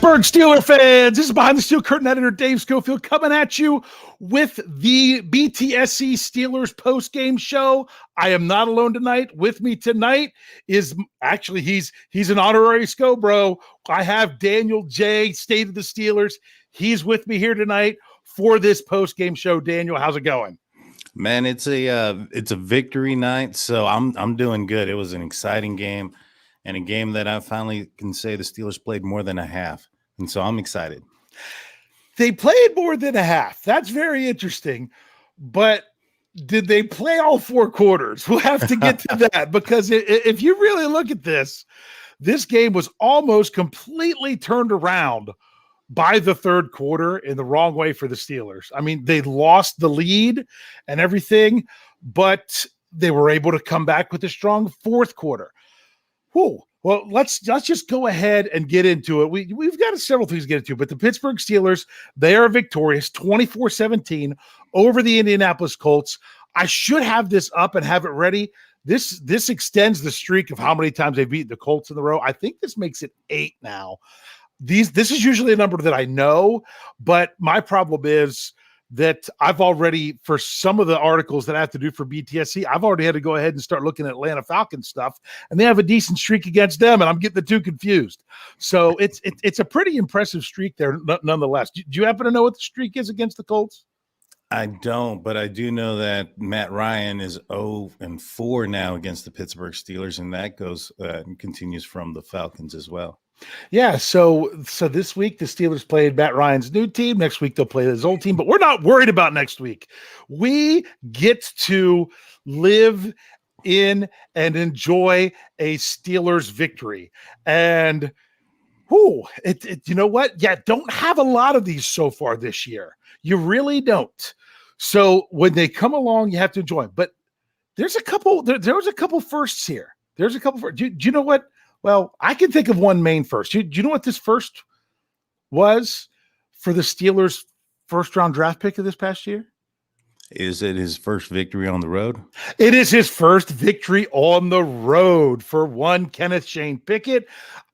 Pittsburgh Steelers fans, this is Behind the Steel Curtain editor Dave Schofield coming at you with the BTSC Steelers Postgame Show. I am not alone tonight. With me tonight is actually he's an honorary SCO bro. I have Daniel Jay, State of the Steelers. He's with me here tonight for this postgame show. Daniel, how's it going? Man, it's a victory night, so I'm doing good. It was an exciting game. And a game that I finally can say the Steelers played more than a half. And so I'm excited. They played more than a half. That's very interesting. But did they play all four quarters? We'll have to get to that because if you really look at this game was almost completely turned around by the third quarter in the wrong way for the Steelers. I mean, they lost the lead and everything, but they were able to come back with a strong fourth quarter. Whoa. Well, let's just go ahead and get into it. We've got several things to get into, but the Pittsburgh Steelers, they are victorious 24-17 over the Indianapolis Colts. I should have this up and have it ready. This extends the streak of how many times they've beaten the Colts in a row. I think this makes it 8 now. This is usually a number that I know, but my problem is that I've already, for some of the articles that I have to do for BTSC, I've already had to go ahead and start looking at Atlanta Falcons stuff, and they have a decent streak against them, and I'm getting the two confused. So it's a pretty impressive streak there, nonetheless. Do you happen to know what the streak is against the Colts? I don't, but I do know that Matt Ryan is 0-4 now against the Pittsburgh Steelers, and that goes and continues from the Falcons as well. Yeah, so this week the Steelers played Matt Ryan's new team. Next week they'll play his old team, but we're not worried about next week. We get to live in and enjoy a Steelers victory. And you know what? Yeah, don't have a lot of these so far this year. You really don't. So when they come along, you have to enjoy them. But there's a couple. There was a couple firsts here. There's a couple. Do you know what? Well, I can think of one main first. Do you know what this first was for the Steelers' first-round draft pick of this past year? Is it his first victory on the road? It is his first victory on the road for one Kenneth Shane Pickett.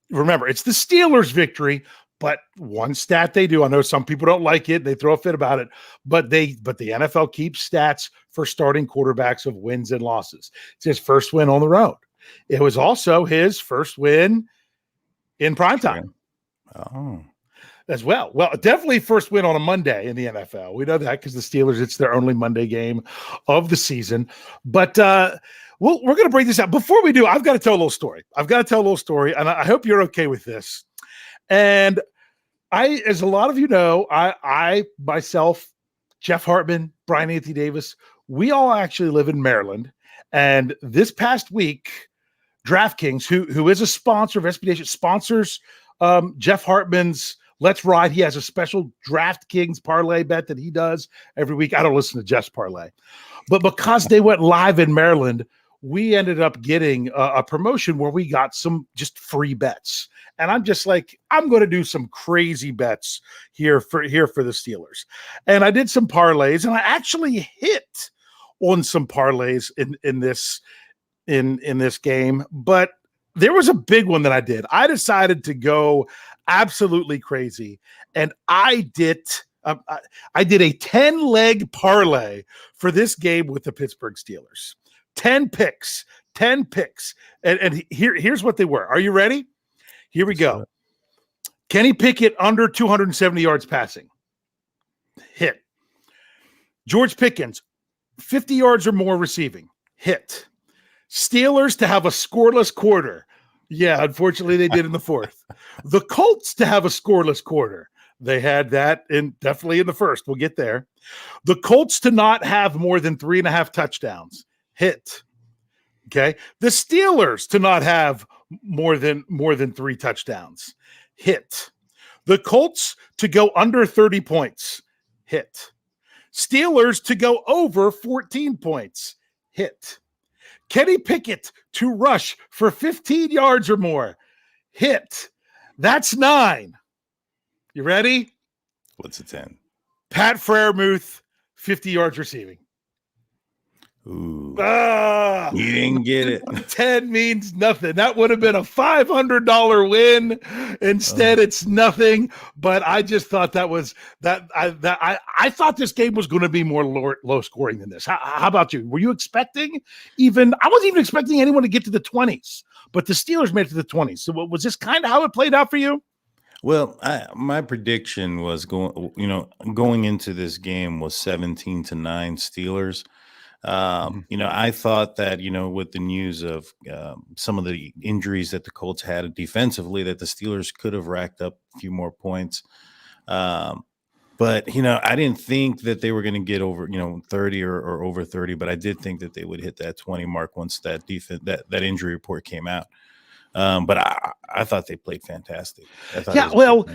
Remember, it's the Steelers' victory, but one stat they do, I know some people don't like it, they throw a fit about it, but the NFL keeps stats for starting quarterbacks of wins and losses. It's his first win on the road. It was also his first win in primetime. Oh, as well. Well, definitely first win on a Monday in the NFL. We know that because the Steelers, it's their only Monday game of the season. But we're going to break this out. Before we do, I've got to tell a little story. And I hope you're okay with this. And as a lot of you know, I myself, Jeff Hartman, Brian Anthony Davis, we all actually live in Maryland. And this past week, DraftKings, who is a sponsor of SB Nation, sponsors Jeff Hartman's Let's Ride. He has a special DraftKings parlay bet that he does every week. I don't listen to Jeff's parlay. But because they went live in Maryland, we ended up getting a promotion where we got some just free bets. And I'm just like, I'm going to do some crazy bets here for the Steelers. And I did some parlays, and I actually hit on some parlays in this game, but there was a big one that I did. I decided to go absolutely crazy, and I did a 10-leg parlay for this game with the Pittsburgh Steelers. 10 picks, and here's what they were. Are you ready? Here we go. Kenny Pickett under 270 yards passing, hit. George Pickens 50 yards or more receiving, hit. Steelers to have a scoreless quarter. Yeah, unfortunately they did in the fourth. The Colts to have a scoreless quarter. They had that definitely in the first. We'll get there. The Colts to not have more than 3.5 touchdowns, hit. Okay. The Steelers to not have more than 3 touchdowns, hit. The Colts to go under 30 points, hit. Steelers to go over 14 points, hit. Kenny Pickett to rush for 15 yards or more, hit. That's 9. You ready? What's a 10? Pat Freiermuth, 50 yards receiving. Ooh. You didn't get it. 10 means nothing. That would have been a $500 win. Instead, it's nothing. But I just thought that was that. I thought this game was going to be more low scoring than this. How about you? Were you expecting even? I wasn't even expecting anyone to get to the 20s, but the Steelers made it to the 20s. So was this kind of how it played out for you? Well, my prediction was going into this game was 17-9 Steelers. I thought that, with the news of some of the injuries that the Colts had defensively, that the Steelers could have racked up a few more points. But, I didn't think that they were going to get over, 30 or over 30, but I did think that they would hit that 20 mark once that that injury report came out. But I thought they played fantastic. Yeah, well,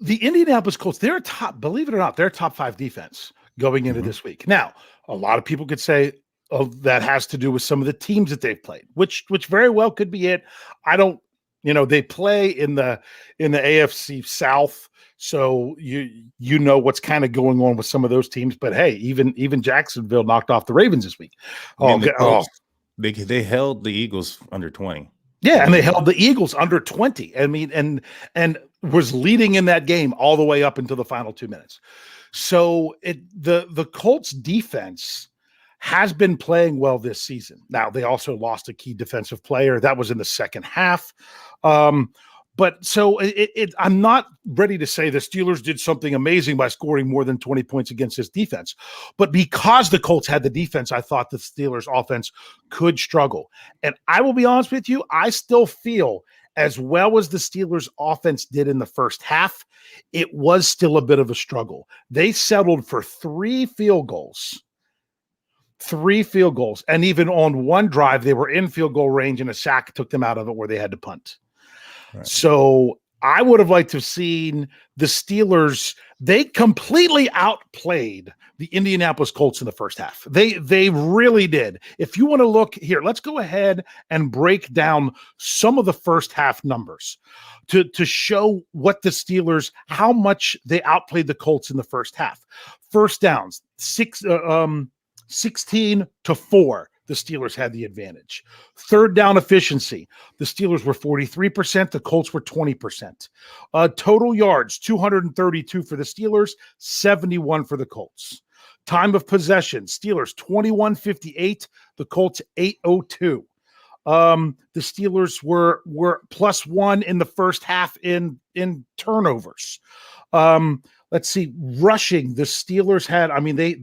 the Indianapolis Colts, they're believe it or not, they're a top 5 defense going into this week. Now, a lot of people could say, oh, that has to do with some of the teams that they've played, which very well could be it. I don't, they play in the AFC South. So you know what's kind of going on with some of those teams. But hey, even Jacksonville knocked off the Ravens this week. They held the Eagles under 20. Yeah, and they held the Eagles under 20. I mean, and was leading in that game all the way up until the final 2 minutes. So the Colts defense has been playing well this season. Now, they also lost a key defensive player. That was in the second half. But so I'm not ready to say the Steelers did something amazing by scoring more than 20 points against this defense. But because the Colts had the defense, I thought the Steelers offense could struggle. And I will be honest with you, I still feel as well as the Steelers offense did in the first half, it was still a bit of a struggle. They settled for 3 field goals. 3 field goals. And even on one drive, they were in field goal range and a sack took them out of it where they had to punt. Right. So I would have liked to have seen the Steelers. They completely outplayed the Indianapolis Colts in the first half. They really did. If you want to look here, let's go ahead and break down some of the first half numbers to show what the Steelers, how much they outplayed the Colts in the first half. First downs, 16-4. The Steelers had the advantage. Third down efficiency, the Steelers were 43%, the Colts were 20%. Total yards, 232 for the Steelers, 71 for the Colts. Time of possession, Steelers 21:58, the Colts 8:02. The Steelers were +1 in the first half in turnovers. Let's see, rushing, the Steelers had,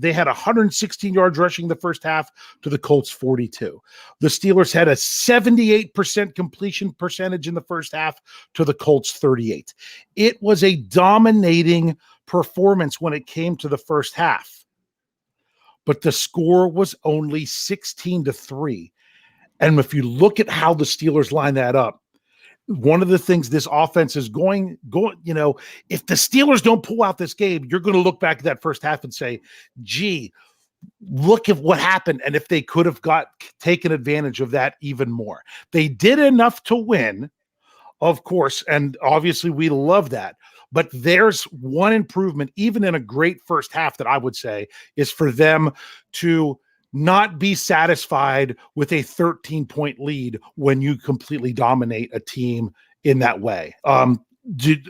they had 116 yards rushing the first half to the Colts 42. The Steelers had a 78% completion percentage in the first half to the Colts 38. It was a dominating performance when it came to the first half. But the score was only 16-3. And if you look at how the Steelers line that up, one of the things this offense is going, if the Steelers don't pull out this game, you're going to look back at that first half and say, gee, look at what happened. And if they could have taken advantage of that even more. They did enough to win, of course, and obviously we love that. But there's one improvement, even in a great first half, that I would say is for them to not be satisfied with a 13-point lead when you completely dominate a team in that way.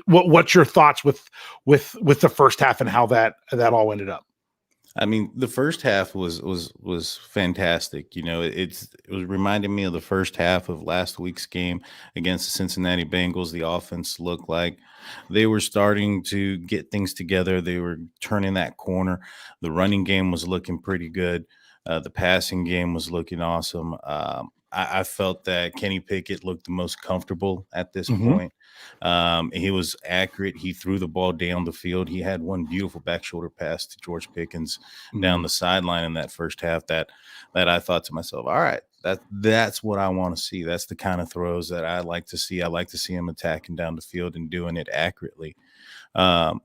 What's your thoughts with the first half and how that all ended up? The first half was fantastic. It was reminding me of the first half of last week's game against the Cincinnati Bengals. The offense looked like they were starting to get things together. They were turning that corner. The running game was looking pretty good. The passing game was looking awesome. I felt that Kenny Pickett looked the most comfortable at this point. He was accurate. He threw the ball down the field. He had one beautiful back shoulder pass to George Pickens down the sideline in that first half that I thought to myself, all right, that's what I want to see. That's the kind of throws that I like to see. I like to see him attacking down the field and doing it accurately. I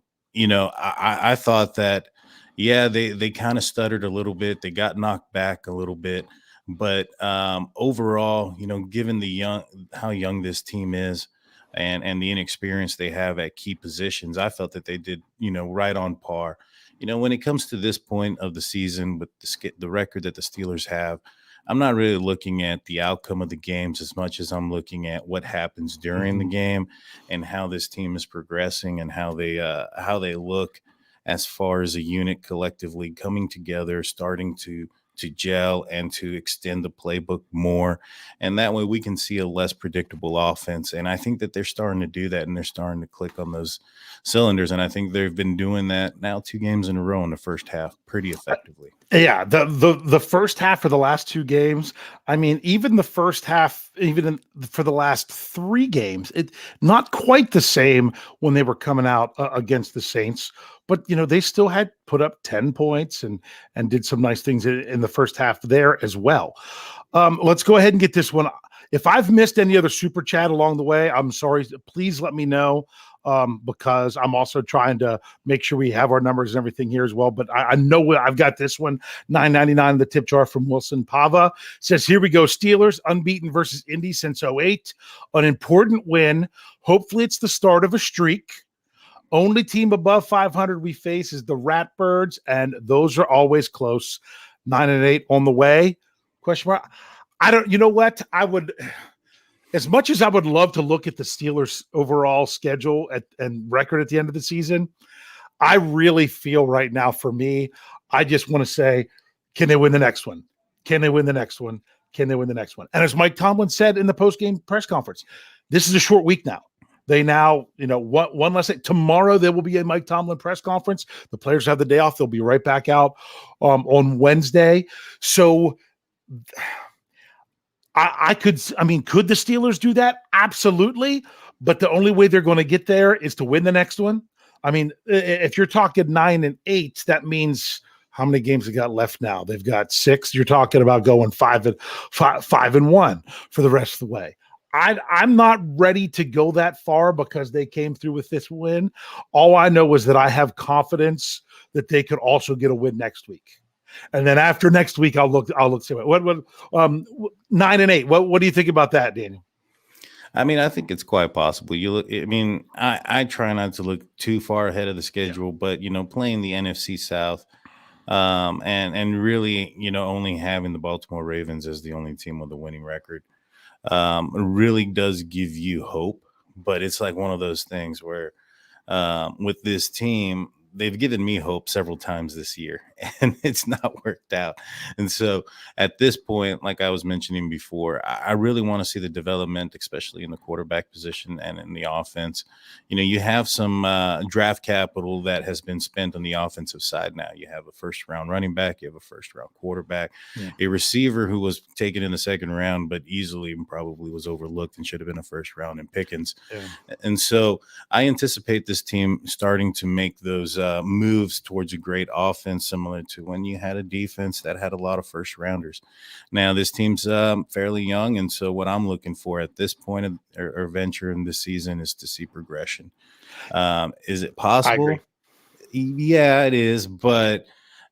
thought that, yeah, they kind of stuttered a little bit. They got knocked back a little bit. But overall, given how young this team is and the inexperience they have at key positions, I felt that they did, right on par. When it comes to this point of the season with the record that the Steelers have, I'm not really looking at the outcome of the games as much as I'm looking at what happens during the game and how this team is progressing and how they look as far as a unit collectively coming together, starting to gel and to extend the playbook more. And that way we can see a less predictable offense. And I think that they're starting to do that, and they're starting to click on those cylinders. And I think they've been doing that now 2 games in a row in the first half pretty effectively. Yeah, the first half for the last 2 games. I mean, even the first half, for the last 3 games, it not quite the same when they were coming out against the Saints, but they still had put up 10 points and did some nice things in the first half there as well. Let's go ahead and get this one. If I've missed any other super chat along the way, I'm sorry. Please let me know. Because I'm also trying to make sure we have our numbers and everything here as well. But I know I've got this one, $9.99 the tip jar from Wilson Pava. Says, here we go, Steelers, unbeaten versus Indy since 2008. An important win. Hopefully it's the start of a streak. Only team above 500 we face is the Ratbirds, and those are always close. 9-8 on the way. Question mark. You know what? As much as I would love to look at the Steelers' overall schedule and record at the end of the season, I really feel right now, for me, I just want to say, can they win the next one? Can they win the next one? Can they win the next one? And as Mike Tomlin said in the post-game press conference, this is a short week now. They now, one less thing. Tomorrow there will be a Mike Tomlin press conference. The players have the day off. They'll be right back out on Wednesday. So could the Steelers do that? Absolutely. But the only way they're going to get there is to win the next one. I mean, if you're talking 9-8, that means how many games they got left now? They've got 6. You're talking about going 5-1 for the rest of the way. I'm not ready to go that far because they came through with this win. All I know is that I have confidence that they could also get a win next week. And then after next week, I'll look to it. What 9-8? What do you think about that, Daniel? I mean, I think it's quite possible. I try not to look too far ahead of the schedule, but playing the NFC South, and really, only having the Baltimore Ravens as the only team with a winning record, really does give you hope. But it's like one of those things where, with this team, they've given me hope several times this year, and it's not worked out. And so at this point, like I was mentioning before, I really want to see the development, especially in the quarterback position and in the offense. You have some draft capital that has been spent on the offensive side now. You have a first-round running back. You have a first-round quarterback, a receiver who was taken in the second round, but easily and probably was overlooked and should have been a first round in Pickens. Yeah. And so I anticipate this team starting to make those moves towards a great offense, similar to when you had a defense that had a lot of first rounders. Now this team's fairly young, and so what I'm looking for at this point of or venture in this season is to see progression. Is it possible? Yeah, it is, but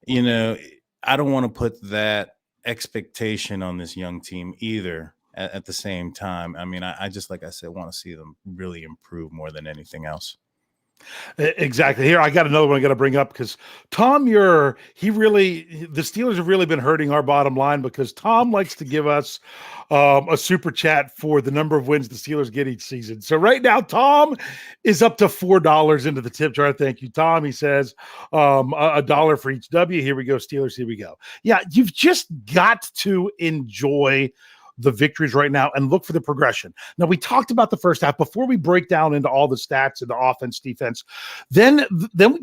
I don't want to put that expectation on this young team either. At the same time, I mean, I just, like I said, want to see them really improve more than anything else. Exactly. Here, I got another one I got to bring up because Tom, the Steelers have really been hurting our bottom line because Tom likes to give us a super chat for the number of wins the Steelers get each season. So right now, Tom is up to $4 into the tip jar. Thank you, Tom. He says $1 for each W. Here we go, Steelers. Here we go. Yeah, you've just got to enjoy the victories right now and look for the progression. Now, we talked about the first half before we break down into all the stats and the offense, defense. Then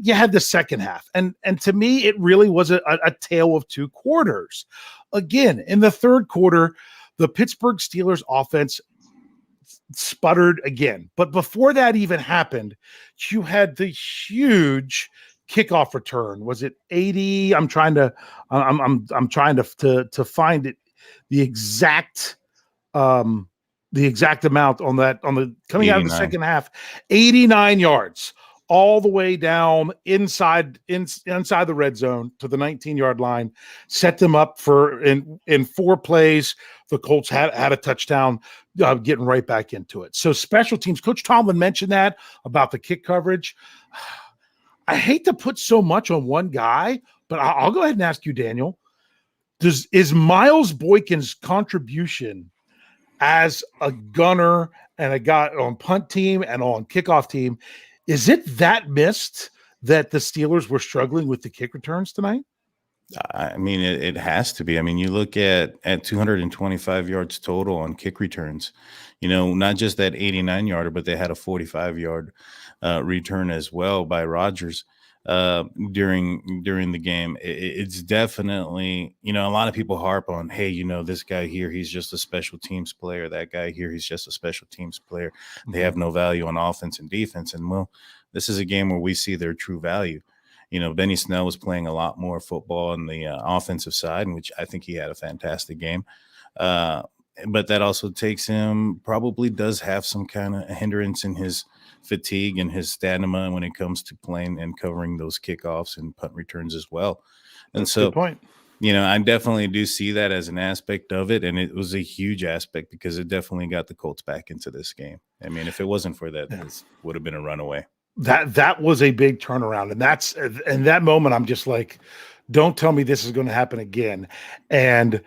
you had the second half. And to me, it really was a tale of 2 quarters. Again, in the third quarter, the Pittsburgh Steelers offense sputtered again. But before that even happened, you had the huge kickoff return. Was it 80? I'm trying to find it. The exact amount on the coming 89. Out of the second half, 89 yards all the way down inside the red zone to the 19-yard line, set them up for in 4 plays. The Colts had a touchdown, getting right back into it. So special teams, Coach Tomlin mentioned that about the kick coverage. I hate to put so much on one guy, but I'll go ahead and ask you, Daniel. is Miles Boykin's contribution as a gunner and a guy on punt team and on kickoff team, is it that missed that the Steelers were struggling with the kick returns tonight? I mean, it has to be. I mean, you look at 225 yards total on kick returns, not just that 89-yarder, but they had a 45-yard return as well by Rodgers during the game. It's definitely, a lot of people harp on, hey, this guy here, he's just a special teams player. That guy here, he's just a special teams player. They have no value on offense and defense. And well, this is a game where we see their true value. Benny Snell was playing a lot more football on the offensive side, in which I think he had a fantastic game. But that also probably does have some kind of hindrance in his fatigue and his stamina when it comes to playing and covering those kickoffs and punt returns as well. And That's a good point. I definitely do see that as an aspect of it. And it was a huge aspect because it definitely got the Colts back into this game. I mean, if it wasn't for that, this would have been a runaway. That was a big turnaround. And in that moment, I'm just like, don't tell me this is going to happen again. And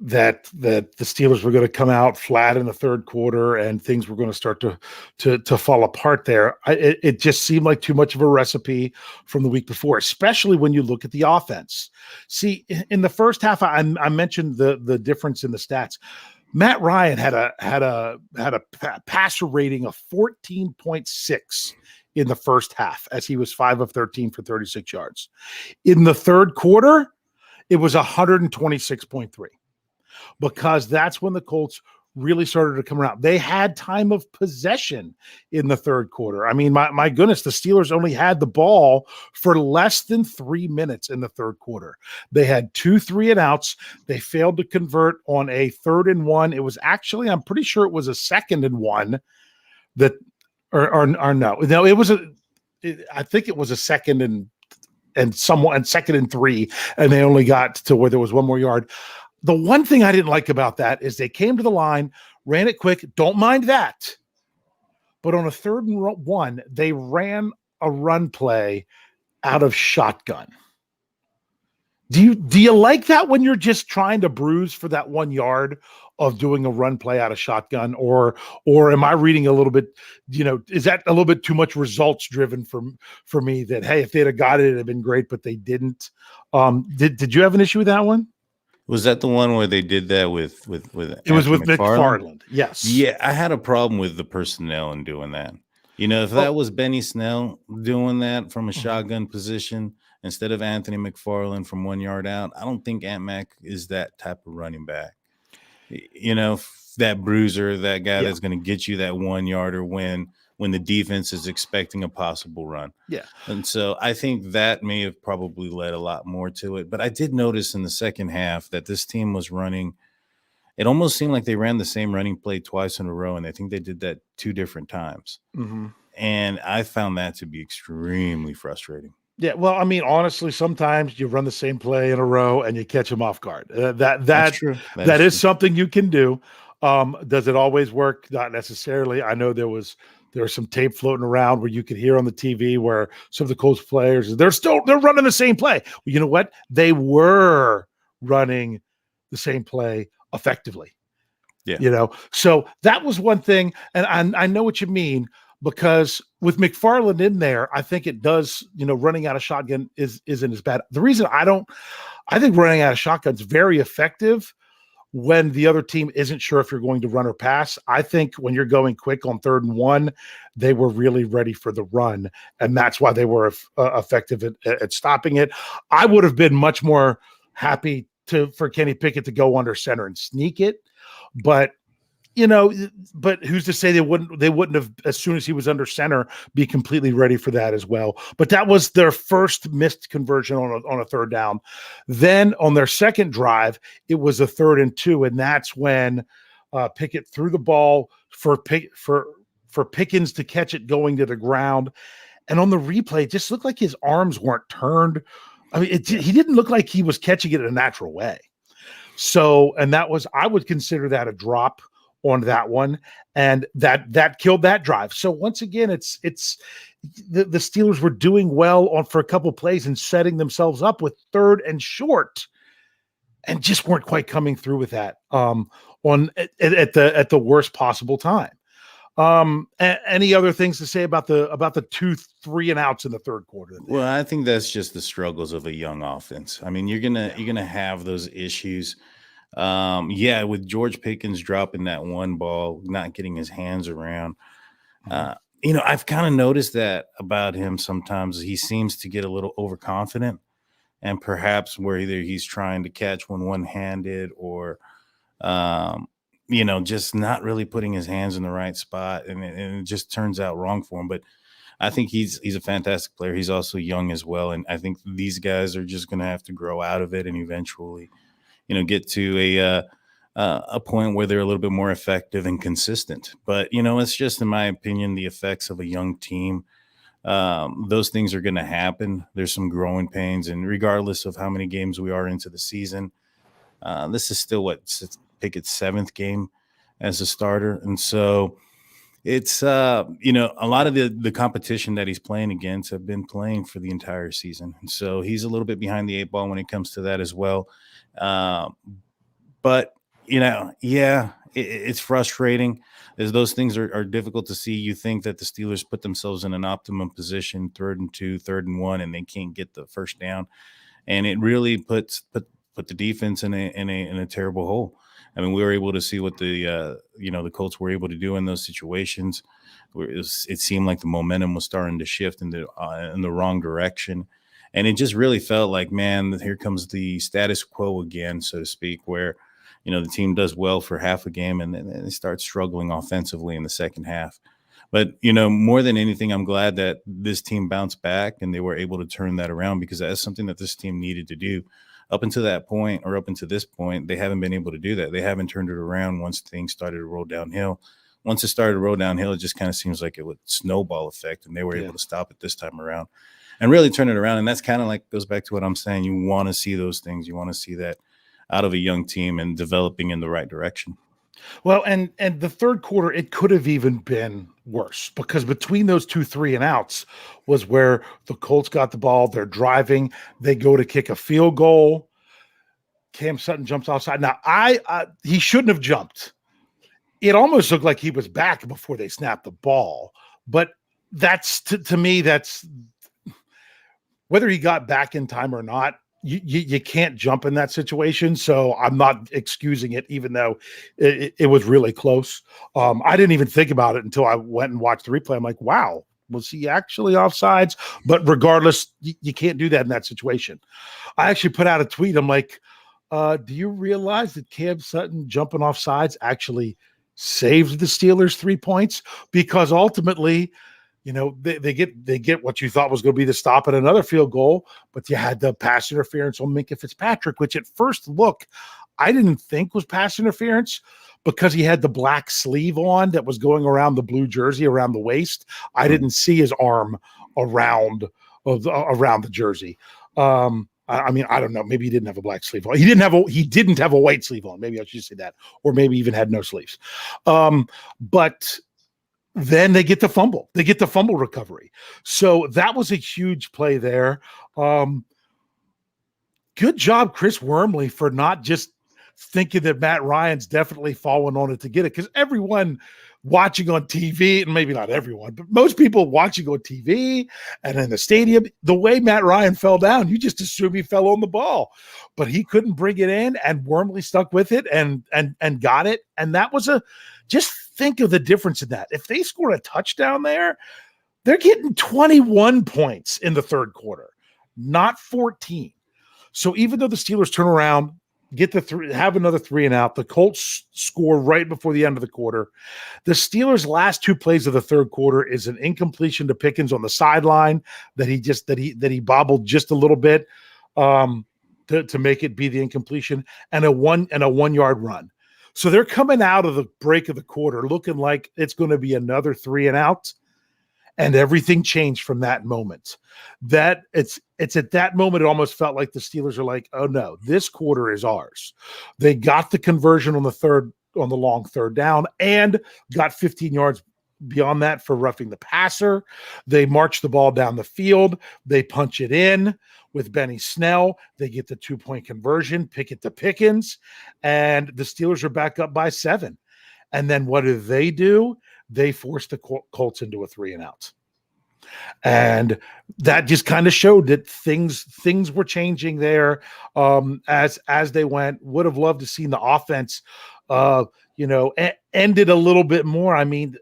that the Steelers were going to come out flat in the third quarter and things were going to start to fall apart there. It just seemed like too much of a recipe from the week before, especially when you look at the offense. See, in the first half, I mentioned the difference in the stats. Matt Ryan had a passer rating of 14.6 in the first half, as he was 5 of 13 for 36 yards. In the third quarter, it was 126.3, because that's when the Colts really started to come around. They had time of possession in the third quarter. I mean, my goodness, the Steelers only had the ball for less than 3 minutes in the third quarter. They had 2 3-and-outs. They failed to convert on a 3rd and 1. It was actually, I'm pretty sure it was a 2nd and 1 that, or no, it was I think it was a 2nd and 2nd and 3, and they only got to where there was 1 more yard. The one thing I didn't like about that is they came to the line, ran it quick. Don't mind that. But on a 3rd and 1, they ran a run play out of shotgun. Do you like that when you're just trying to bruise for that 1 yard of doing a run play out of shotgun? Or am I reading a little bit, is that a little bit too much results driven for me that, hey, if they'd have got it, it'd have been great, but they didn't. Did you have an issue with that one? Was that the one where they did that with it was with McFarland? Yes. Yeah, I had a problem with the personnel in doing that. If that was Benny Snell doing that from a shotgun position instead of Anthony McFarland from 1 yard out, I don't think Ant Mac is that type of running back. That bruiser, that guy that's going to get you that 1 yarder when the defense is expecting a possible run. Yeah. And so I think that may have probably led a lot more to it. But I did notice in the second half that this team was running. It almost seemed like they ran the same running play twice in a row, and I think they did that 2 different times. Mm-hmm. And I found that to be extremely frustrating. Yeah, well, I mean, honestly, sometimes you run the same play in a row and you catch them off guard. That's true. That is something you can do. Does it always work? Not necessarily. I know there was some tape floating around where you could hear on the TV where some of the Colts players, they're running the same play. Well, you know what? They were running the same play effectively. Yeah. So that was one thing. And I know what you mean, because with McFarland in there, I think it does, running out of shotgun isn't as bad. The reason I think running out of shotgun is very effective when the other team isn't sure if you're going to run or pass. I think when you're going quick on 3rd and 1, they were really ready for the run, and that's why they were effective at stopping it. I would have been much more happy for Kenny Pickett to go under center and sneak it, but who's to say they wouldn't have, as soon as he was under center, be completely ready for that as well. But that was their first missed conversion on a 3rd down. Then on their second drive, it was a 3rd and 2, and that's when Pickett threw the ball for Pickens to catch it going to the ground. And on the replay, it just looked like his arms weren't turned. I mean, he didn't look like he was catching it in a natural way. So, and I would consider that a drop on that one, and that killed that drive. So once again, it's the Steelers were doing well for a couple plays and setting themselves up with 3rd and short, and just weren't quite coming through with that at the worst possible time. Any other things to say about the 2 3 and outs in the third quarter? Well, I think that's just the struggles of a young offense. I mean, you're gonna have those issues. With George Pickens dropping that one ball, not getting his hands around. I've kind of noticed that about him sometimes. He seems to get a little overconfident, and perhaps where either he's trying to catch one-handed or just not really putting his hands in the right spot, and it just turns out wrong for him. But I think he's a fantastic player. He's also young as well, and I think these guys are just going to have to grow out of it and eventually, get to a point where they're a little bit more effective and consistent. But it's just, in my opinion, the effects of a young team. Those things are going to happen. There's some growing pains, and regardless of how many games we are into the season, this is still Pickett's 7th game as a starter. And so it's, a lot of the competition that he's playing against have been playing for the entire season. And so he's a little bit behind the 8 ball when it comes to that as well. But, it's frustrating as those things are difficult to see. You think that the Steelers put themselves in an optimum position, 3rd and 2, 3rd and 1, and they can't get the first down. And it really put the defense in a terrible hole. I mean, we were able to see what the Colts were able to do in those situations. It seemed like the momentum was starting to shift in the wrong direction. And it just really felt like, man, here comes the status quo again, so to speak, where, the team does well for half a game and then they start struggling offensively in the second half. But, more than anything, I'm glad that this team bounced back and they were able to turn that around, because that's something that this team needed to do. Up until that point, or up until this point, they haven't been able to do that. They haven't turned it around once things started to roll downhill. Once it started to roll downhill, it just kind of seems like it would snowball effect, and they were able to stop it this time around and really turn it around. And that's kind of like goes back to what I'm saying. You want to see those things. You want to see that out of a young team and developing in the right direction. Well, and the third quarter, it could have even been worse, because between those 2 3 and outs was where the Colts got the ball. They're driving. They go to kick a field goal. Cam Sutton jumps offside. Now, he shouldn't have jumped. It almost looked like he was back before they snapped the ball. But that's, to me, that's whether he got back in time or not. You can't jump in that situation, so I'm not excusing it, even though it was really close. I didn't even think about it until I went and watched the replay. I'm like, wow, was he actually offsides? But regardless, you can't do that in that situation. I actually put out a tweet. I'm like, do you realize that Cam Sutton jumping off sides actually saved the Steelers 3 points? Because ultimately, they get what you thought was going to be the stop at another field goal, but you had the pass interference on Minkah Fitzpatrick, which at first look, I didn't think was pass interference, because he had the black sleeve on that was going around the blue jersey around the waist. I didn't see his arm around the jersey. I mean, I don't know. Maybe he didn't have a black sleeve on. He didn't have a white sleeve on. Maybe I should say that, or maybe even had no sleeves. But then they get the fumble. They get the fumble recovery. So that was a huge play there. Good job, Chris Wormley, for not just thinking that Matt Ryan's definitely falling on it to get it, because everyone watching on TV, and maybe not everyone, but most people watching on TV and in the stadium, the way Matt Ryan fell down, you just assume he fell on the ball, but he couldn't bring it in, and Wormley stuck with it and got it. And that was just think of the difference in that. If they scored a touchdown there, they're getting 21 points in the third quarter, not 14. So even though the Steelers turn around, have another 3 and out, the Colts score right before the end of the quarter. The Steelers' last 2 plays of the third quarter is an incompletion to Pickens on the sideline that he bobbled just a little bit to make it be the incompletion, and a 1 yard run. So they're coming out of the break of the quarter looking like it's going to be another 3 and out. And everything changed from that moment. That it's at that moment, it almost felt like the Steelers are like, oh no, this quarter is ours. They got the conversion on the long third down, and got 15 yards beyond that for roughing the passer. They march the ball down the field. They punch it in. with Benny Snell. They get the 2-point conversion, Pickett to Pickens, and the Steelers are back up by 7. And then what do? They force the Colts into a 3-and-out. And that just kind of showed that things were changing there as they went. Would have loved to seen the offense ended a little bit more. I mean,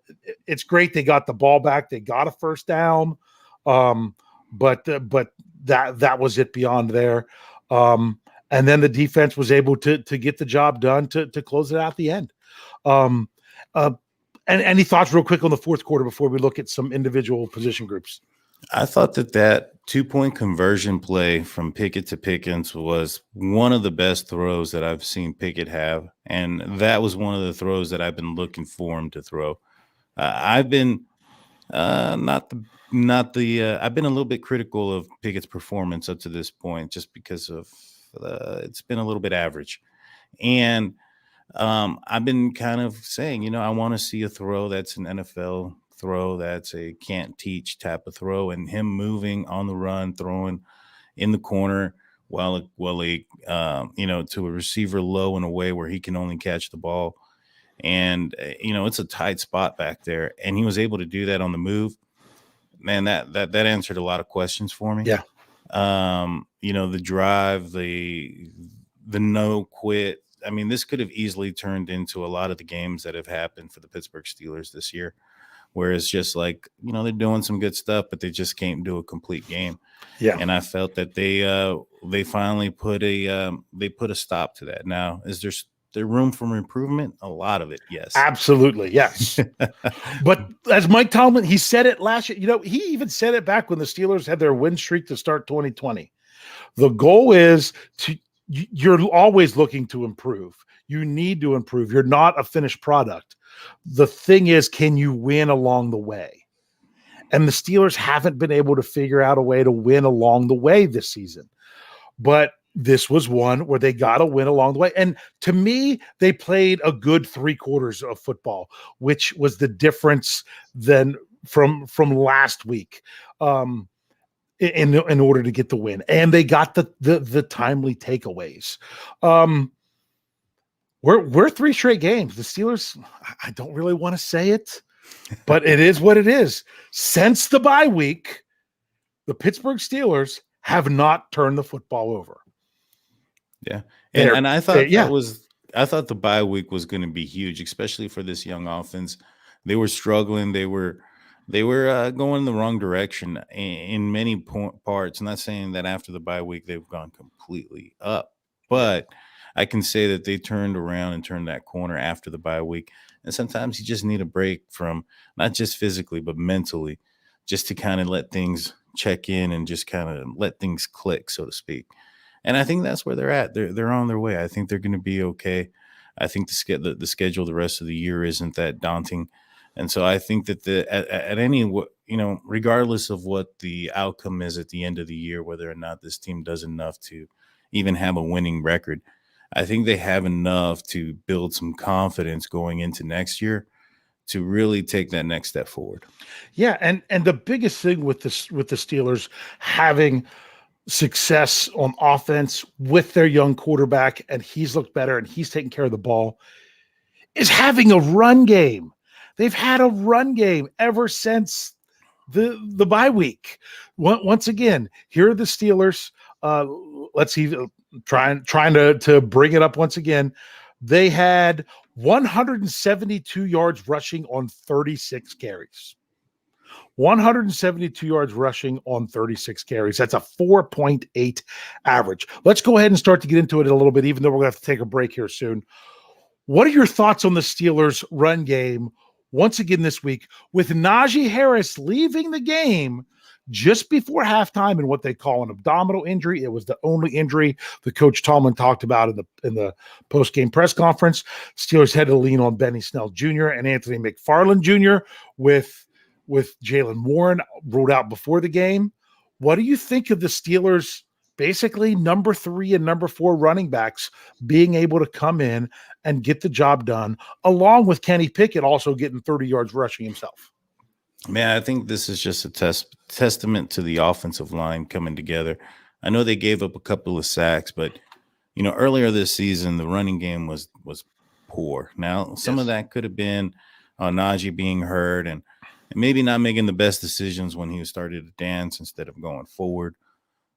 it's great they got the ball back, they got a first down, but that was it beyond there. And then the defense was able to get the job done to close it out at the end. And any thoughts real quick on the fourth quarter before we look at some individual position groups? I thought that 2-point conversion play from Pickett to Pickens was one of the best throws that I've seen Pickett have. And that was one of the throws that I've been looking for him to throw. I've been I've been a little bit critical of Pickett's performance up to this point, just because of it's been a little bit average. And I've been kind of saying, I want to see a throw that's an NFL throw, that's a can't teach type of throw, and him moving on the run, throwing in the corner while to a receiver low in a way where he can only catch the ball. And, it's a tight spot back there. And he was able to do that on the move. Man, that answered a lot of questions for me. Yeah. The drive, the no quit. I mean, this could have easily turned into a lot of the games that have happened for the Pittsburgh Steelers this year, where it's just like, they're doing some good stuff, but they just can't do a complete game. Yeah. And I felt that they finally put a stop to that. Now, is there room for improvement? A lot of it, yes. Absolutely, yes. But as Mike Tomlin, he said it last year. He even said it back when the Steelers had their win streak to start 2020. The goal is you're always looking to improve. You need to improve. You're not a finished product. The thing is, can you win along the way? And the Steelers haven't been able to figure out a way to win along the way this season. But this was one where they got to win along the way. And to me, they played a good 3 quarters of football, which was the difference then from last week. In order to get the win, and they got the timely takeaways. We're 3 straight games. The Steelers, I don't really want to say it, but it is what it is. Since the bye week, the Pittsburgh Steelers have not turned the football over. Yeah, and I thought I thought the bye week was going to be huge, especially for this young offense. They were struggling. They were going in the wrong direction in many parts. I'm not saying that after the bye week they've gone completely up, but I can say that they turned around and turned that corner after the bye week. And sometimes you just need a break from not just physically, but mentally, just to kind of let things check in and just kind of let things click, so to speak. And I think that's where they're at. They're on their way. I think they're going to be okay. I think the schedule the rest of the year isn't that daunting. And so I think that at any, regardless of what the outcome is at the end of the year, whether or not this team does enough to even have a winning record, I think they have enough to build some confidence going into next year to really take that next step forward. Yeah, and the biggest thing with the Steelers having success on offense with their young quarterback, and he's looked better and he's taking care of the ball, is having a run game. They've had a run game ever since the bye week. Once again, here are the Steelers. Let's see, trying to bring it up once again. They had 172 yards rushing on 36 carries. 172 yards rushing on 36 carries. That's a 4.8 average. Let's go ahead and start to get into it a little bit, even though we're going to have to take a break here soon. What are your thoughts on the Steelers' run game once again this week, with Najee Harris leaving the game just before halftime in what they call an abdominal injury? It was the only injury the coach Tomlin talked about in the post-game press conference. Steelers had to lean on Benny Snell Jr. and Anthony McFarland Jr. with Jalen Warren ruled out before the game. What do you think of the Steelers' basically number 3 and number 4 running backs being able to come in and get the job done, along with Kenny Pickett also getting 30 yards rushing himself? Man, I think this is just a testament to the offensive line coming together. I know they gave up a couple of sacks, but earlier this season the running game was poor. Now some of that could have been Najee being hurt and maybe not making the best decisions when he started to dance instead of going forward.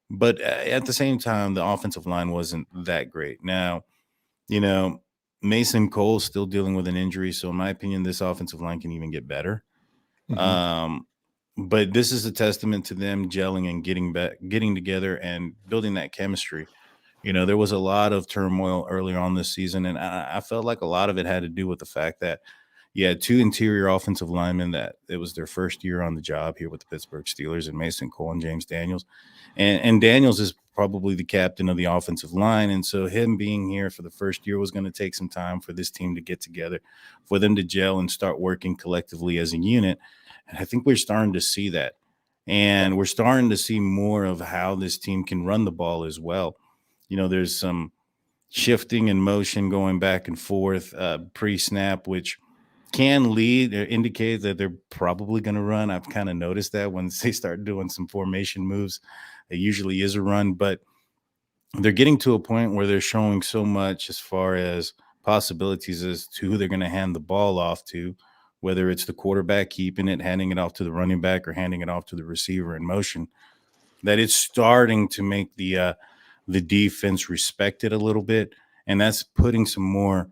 But at the same time, the offensive line wasn't that great. Now, Mason Cole's still dealing with an injury, so in my opinion, this offensive line can even get better. But this is a testament to them gelling and getting together and building that chemistry. There was a lot of turmoil earlier on this season, and I felt like a lot of it had to do with the fact that you had two interior offensive linemen that it was their first year on the job here with the Pittsburgh Steelers, and Mason Cole and James Daniels. And Daniels is probably the captain of the offensive line. And so him being here for the first year was going to take some time for this team to get together, for them to gel and start working collectively as a unit. And I think we're starting to see that. And we're starting to see more of how this team can run the ball as well. There's some shifting and motion going back and forth pre-snap, which can lead or indicate that they're probably going to run. I've kind of noticed that when they start doing some formation moves, it usually is a run, but they're getting to a point where they're showing so much as far as possibilities as to who they're going to hand the ball off to, whether it's the quarterback keeping it, handing it off to the running back, or handing it off to the receiver in motion, that it's starting to make the defense respect it a little bit. And that's putting some more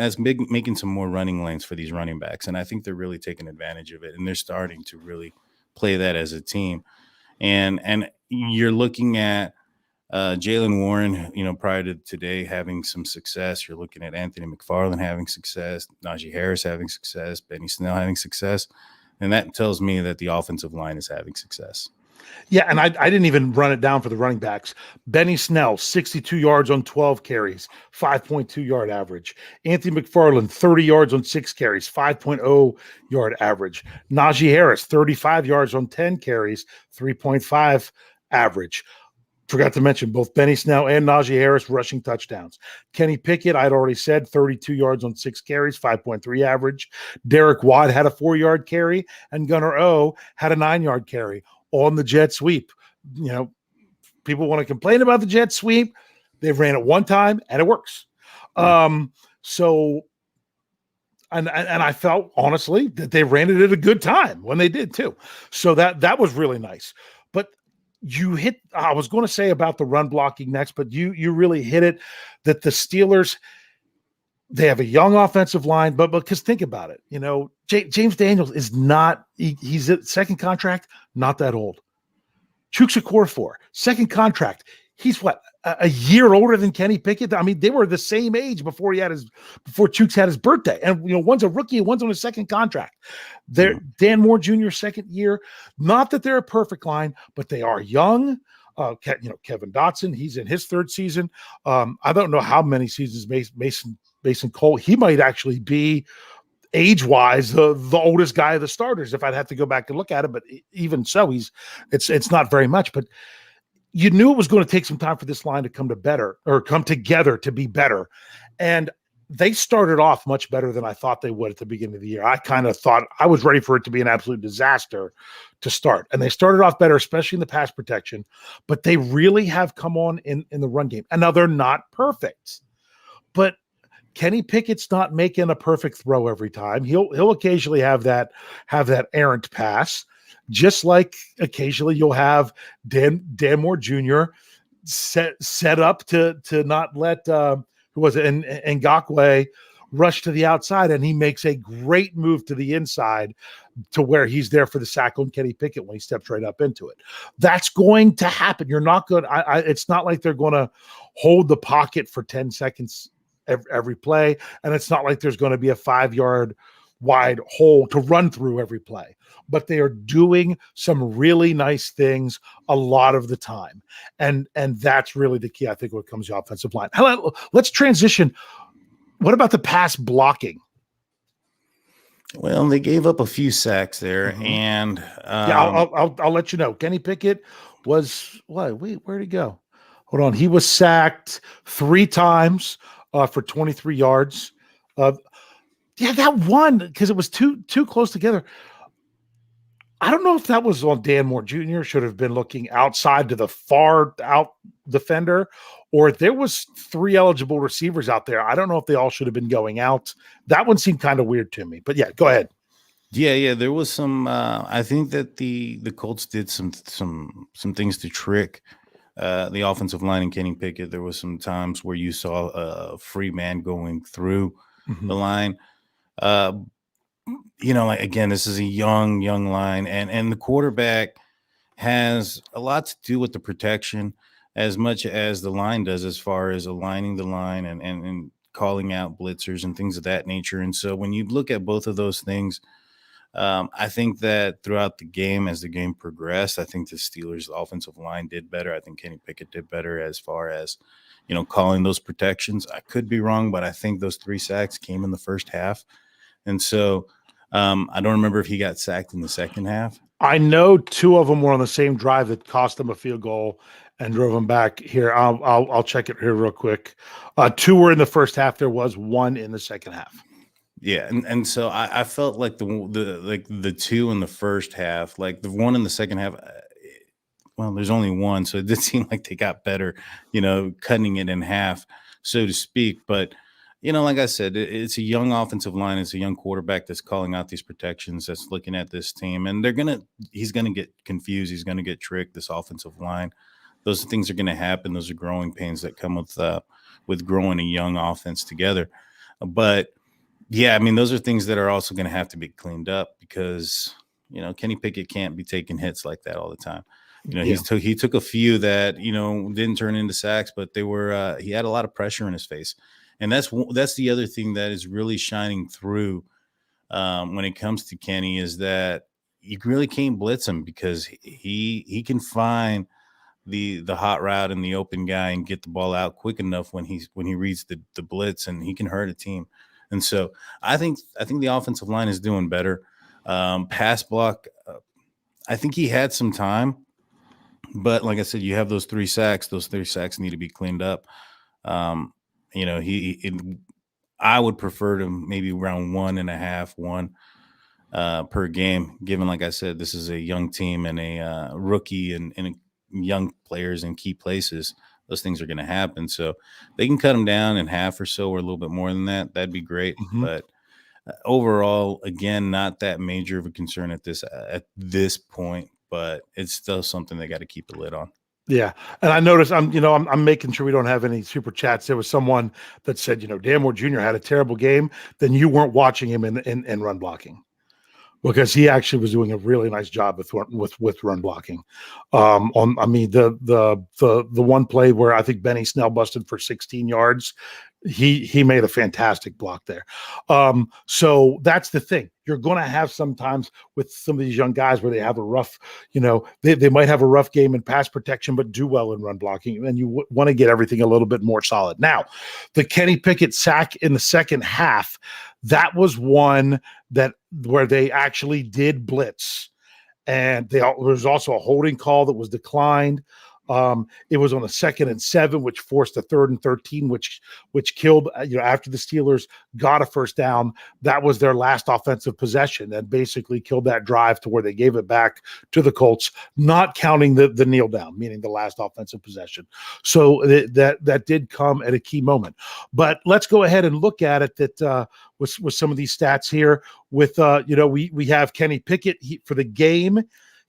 making some more running lanes for these running backs. And I think they're really taking advantage of it. And they're starting to really play that as a team. And you're looking at Jaylen Warren, prior to today having some success. You're looking at Anthony McFarland having success, Najee Harris having success, Benny Snell having success. And that tells me that the offensive line is having success. Yeah, and I didn't even run it down for the running backs. Benny Snell, 62 yards on 12 carries, 5.2 yard average. Anthony McFarland, 30 yards on 6 carries, 5.0 yard average. Najee Harris, 35 yards on 10 carries, 3.5 average. Forgot to mention both Benny Snell and Najee Harris rushing touchdowns. Kenny Pickett, I'd already said, 32 yards on 6 carries, 5.3 average. Derek Watt had a 4-yard carry, and Gunnar O had a 9-yard carry on the jet sweep. People want to complain about the jet sweep. They've ran it one time and it works. So I felt honestly that they ran it at a good time when they did too. So that was really nice. But I was going to say about the run blocking next, but you really hit it, that the Steelers, they have a young offensive line, but because think about it, James Daniels is not, he's at second contract, not that old. Chukwuekorfor, second contract. He's what, a year older than Kenny Pickett? I mean, they were the same age before Chooks had his birthday. And, one's a rookie and one's on a second contract. They're Dan Moore Jr., second year. Not that they're a perfect line, but they are young. Kevin Dotson, he's in his third season. I don't know how many seasons Mason Cole, he might actually be age-wise the oldest guy of the starters if I'd have to go back and look at it, but even so, it's not very much. But you knew it was going to take some time for this line to come together to be better. And they started off much better than I thought they would at the beginning of the year. I kind of thought I was ready for it to be an absolute disaster to start. And they started off better, especially in the pass protection, but they really have come on in the run game. And now they're not perfect, but Kenny Pickett's not making a perfect throw every time. He'll occasionally have that errant pass, just like occasionally you'll have Dan Moore Jr. set up to not let Ngakoue rush to the outside, and he makes a great move to the inside to where he's there for the sack on Kenny Pickett when he steps right up into it. That's going to happen. You're not good. It's not like they're going to hold the pocket for 10 seconds every play, and it's not like there's going to be a 5-yard wide hole to run through every play, but they are doing some really nice things a lot of the time, and that's really the key, I think, when it comes to offensive line. Let's transition. What about the pass blocking? Well, they gave up a few sacks there, and I'll let you know. Kenny Pickett was what? Wait, where'd he go? Hold on. He was sacked 3 times for 23 yards. That one, because it was too close together. I don't know if that was on Dan Moore Jr. Should have been looking outside to the far out defender, or there was 3 eligible receivers out there. I don't know if they all should have been going out. That one seemed kind of weird to me. But yeah, go ahead. Yeah, there was some. I think that the Colts did some things to trick the offensive line and Kenny Pickett. There was some times where you saw a free man going through the line. Like again, this is a young line, and the quarterback has a lot to do with the protection as much as the line does, as far as aligning the line and calling out blitzers and things of that nature. And so when you look at both of those things, I think that throughout the game, as the game progressed, I think the Steelers' offensive line did better. I think Kenny Pickett did better as far as, calling those protections. I could be wrong, but I think those 3 sacks came in the first half. And so I don't remember if he got sacked in the second half. I know 2 of them were on the same drive that cost them a field goal and drove them back. Here, I'll check it here real quick. 2 were in the first half. There was 1 in the second half. Yeah, and so I felt like the 2 in the first half, like the 1 in the second half. Well, there's only 1, so it did seem like they got better, cutting it in half, so to speak. But like I said, it's a young offensive line. It's a young quarterback that's calling out these protections, that's looking at this team, and he's gonna get confused. He's gonna get tricked. This offensive line, those things are gonna happen. Those are growing pains that come with growing a young offense together. But yeah, I mean, those are things that are also going to have to be cleaned up because, Kenny Pickett can't be taking hits like that all the time. He took a few that, didn't turn into sacks, but they were he had a lot of pressure in his face. And that's the other thing that is really shining through when it comes to Kenny, is that you really can't blitz him because he can find the hot route and the open guy and get the ball out quick enough when he reads the blitz, and he can hurt a team. And so I think the offensive line is doing better. Pass block, I think he had some time, but like I said, you have those 3 sacks. Those 3 sacks need to be cleaned up. I would prefer to maybe around 1.5 per game, given, like I said, this is a young team and a rookie and young players in key places. Those things are going to happen. So they can cut them down in half or so, or a little bit more than that. That'd be great. But overall, again, not that major of a concern at this point, but it's still something they got to keep a lid on. Yeah. And I noticed I'm making sure we don't have any super chats. There was someone that said, Dan Moore Jr. had a terrible game. Then you weren't watching him in run blocking, because he actually was doing a really nice job with run blocking. The one play where I think Benny Snell busted for 16 yards, he made a fantastic block there. So that's the thing. You're going to have sometimes with some of these young guys where they have a rough, they might have a rough game in pass protection, but do well in run blocking. And you want to get everything a little bit more solid. Now, the Kenny Pickett sack in the second half, that was one where they actually did blitz. And there was also a holding call that was declined. It was on a 2nd and 7, which forced a 3rd and 13, which killed, after the Steelers got a first down. That was their last offensive possession and basically killed that drive to where they gave it back to the Colts, not counting the kneel down, meaning the last offensive possession. So that did come at a key moment. But let's go ahead and look at it with some of these stats here. With we have Kenny Pickett for the game.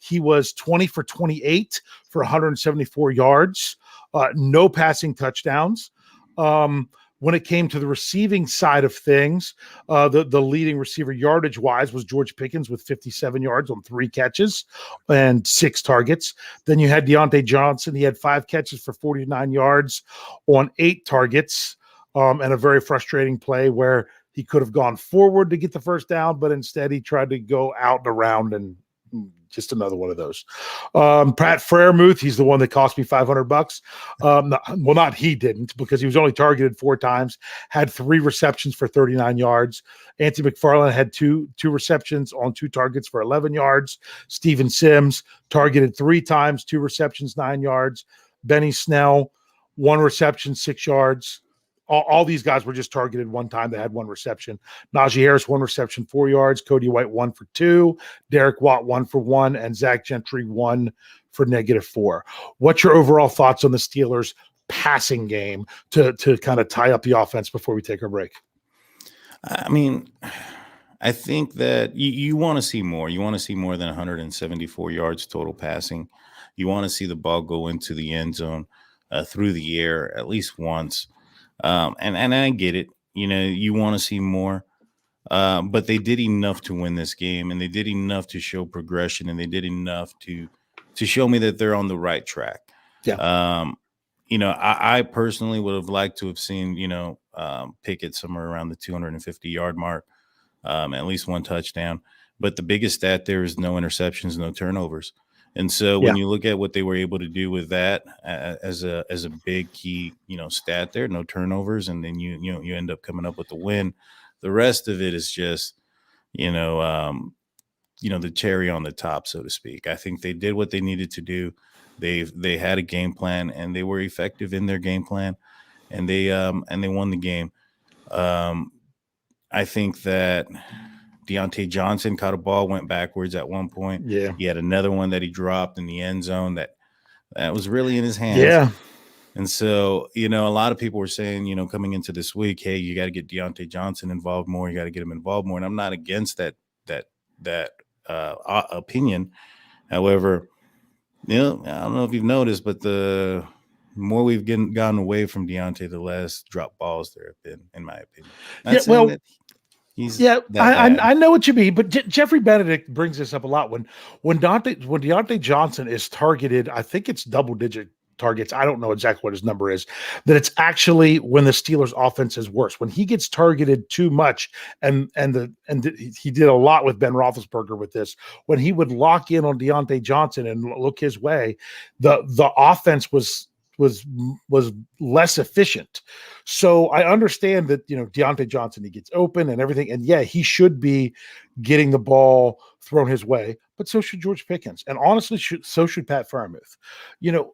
He was 20 for 28 for 174 yards, no passing touchdowns. When it came to the receiving side of things, the leading receiver yardage-wise was George Pickens with 57 yards on 3 catches and 6 targets. Then you had Deontay Johnson. He had 5 catches for 49 yards on 8 targets, and a very frustrating play where he could have gone forward to get the first down, but instead he tried to go out and around, and just another one of those. Pat Freiermuth, he's the one that cost me $500. Not he didn't, because he was only targeted 4 times, had 3 receptions for 39 yards. Anthony McFarland had two receptions on 2 targets for 11 yards. Steven Sims targeted 3 times, 2 receptions, 9 yards. Benny Snell, 1 reception, 6 yards. All these guys were just targeted one time. They had one reception. Najee Harris, 1 reception, 4 yards. Cody White, 1 for 2. Derek Watt, 1 for 1. And Zach Gentry, 1 for -4. What's your overall thoughts on the Steelers' passing game to kind of tie up the offense before we take our break? I mean, I think that you want to see more. You want to see more than 174 yards total passing. You want to see the ball go into the end zone through the air at least once. And I get it. You want to see more. But they did enough to win this game, and they did enough to show progression, and they did enough to show me that they're on the right track. Yeah. I personally would have liked to have seen, Pickett somewhere around the 250-yard mark. At least 1 touchdown. But the biggest stat there is no interceptions, no turnovers. And so when you look at what they were able to do with that as a big key, stat there, no turnovers, and then you end up coming up with the win. The rest of it is just, the cherry on the top, so to speak. I think they did what they needed to do. They had a game plan, and they were effective in their game plan, and they won the game. I think that Diontae Johnson caught a ball, went backwards at one point. Yeah. He had another one that he dropped in the end zone that was really in his hands. Yeah. And so, a lot of people were saying, coming into this week, hey, you got to get Diontae Johnson involved more. You got to get him involved more. And I'm not against that opinion. However, I don't know if you've noticed, but the more we've gotten away from Diontae, the less drop balls there have been, in my opinion. I know what you mean, but Jeffrey Benedict brings this up a lot. When Diontae Johnson is targeted, I think it's double-digit targets. I don't know exactly what his number is. That it's actually when the Steelers' offense is worse. When he gets targeted too much, and he did a lot with Ben Roethlisberger with this. When he would lock in on Diontae Johnson and look his way, the offense was less efficient. So I understand that, Diontae Johnson, he gets open and everything. And he should be getting the ball thrown his way, but so should George Pickens. And honestly, so should Pat Freiermuth.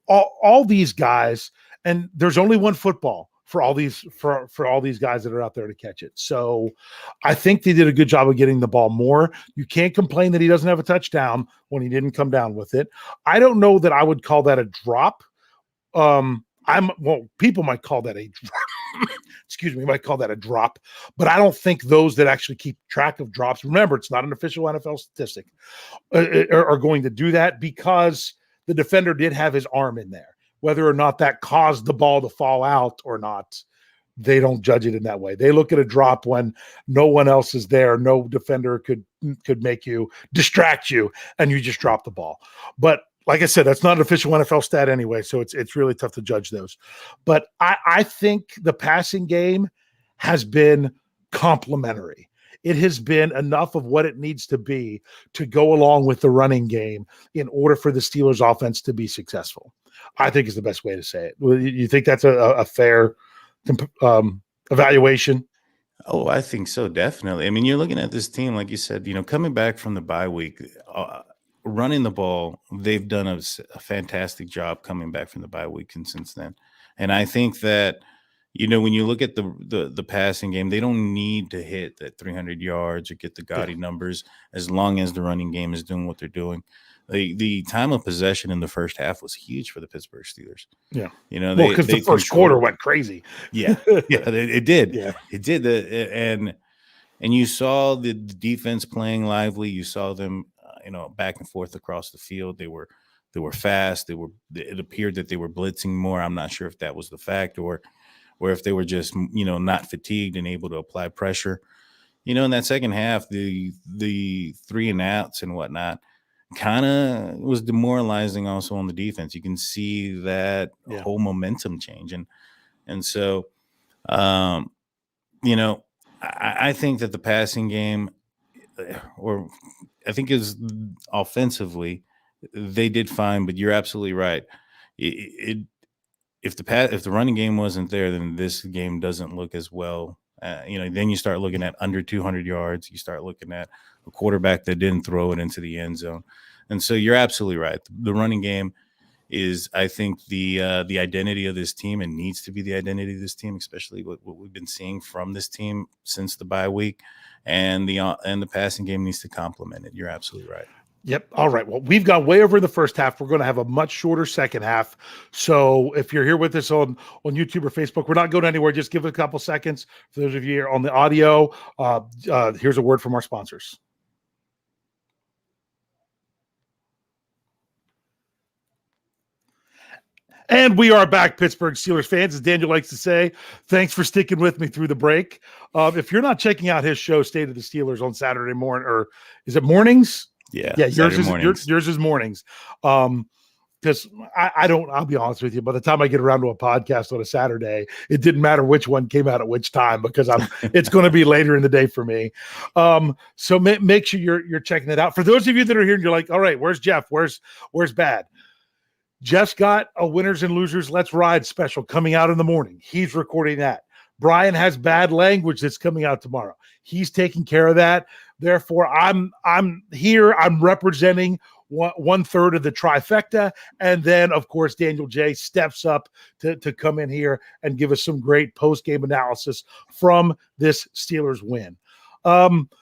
All these guys, and there's only one football for all these, for all these guys that are out there to catch it. So I think they did a good job of getting the ball more. You can't complain that he doesn't have a touchdown when he didn't come down with it. I don't know that I would call that a drop. People might call that a might call that a drop, but I don't think those that actually keep track of drops, remember, it's not an official NFL statistic, are going to do that, because the defender did have his arm in there. Whether or not that caused the ball to fall out or not, they don't judge it in that way. They look at a drop when no one else is there. No defender could make you distract you, and you just drop the ball. But like I said, that's not an official NFL stat anyway, so it's really tough to judge those. But I think the passing game has been complementary. It has been enough of what it needs to be to go along with the running game in order for the Steelers offense to be successful. I think is the best way to say it. You think that's a fair evaluation? Oh, I think so, definitely. I mean, you're looking at this team, like you said, coming back from the bye week, running the ball, they've done a fantastic job coming back from the bye week and since then. And I think that, when you look at the passing game, they don't need to hit that 300 yards or get the gaudy numbers as long as the running game is doing what they're doing. The time of possession in the first half was huge for the Pittsburgh Steelers. Yeah. Because the first quarter went crazy. Yeah. It did. Yeah. It did. And you saw the defense playing lively. You saw them back and forth across the field. They were fast. It appeared that they were blitzing more. I'm not sure if that was the fact or if they were just, not fatigued and able to apply pressure. In that second half, the 3 and outs and whatnot kind of was demoralizing also on the defense. You can see that whole momentum change. And so, I think that the passing game, or I think is offensively, they did fine, but you're absolutely right. If the running game wasn't there, then this game doesn't look as well. Then you start looking at under 200 yards. You start looking at a quarterback that didn't throw it into the end zone. And so you're absolutely right. The running game is, I think, the identity of this team, and needs to be the identity of this team, especially what we've been seeing from this team since the bye week, and the passing game needs to complement it. You're absolutely right. Yep. All right. Well, we've got way over in the first half. We're going to have a much shorter second half. So if you're here with us on YouTube or Facebook, we're not going anywhere. Just give it a couple seconds. For those of you here on the audio, here's a word from our sponsors. And we are back, Pittsburgh Steelers fans. As Daniel likes to say, thanks for sticking with me through the break. If you're not checking out his show, State of the Steelers, on Saturday morning, or is it mornings? Yeah, yours is mornings. Because I'll be honest with you, by the time I get around to a podcast on a Saturday, it didn't matter which one came out at which time, because it's going to be later in the day for me. So make sure you're checking it out. For those of you that are here and you're like, all right, where's Jeff? Where's Bad? Jeff's got a winners and losers Let's Ride special coming out in the morning. He's recording that. Brian has Bad Language that's coming out tomorrow. He's taking care of that. Therefore, I'm here. I'm representing one third of the trifecta. And then, of course, Daniel Jay steps up to come in here and give us some great post-game analysis from this Steelers win.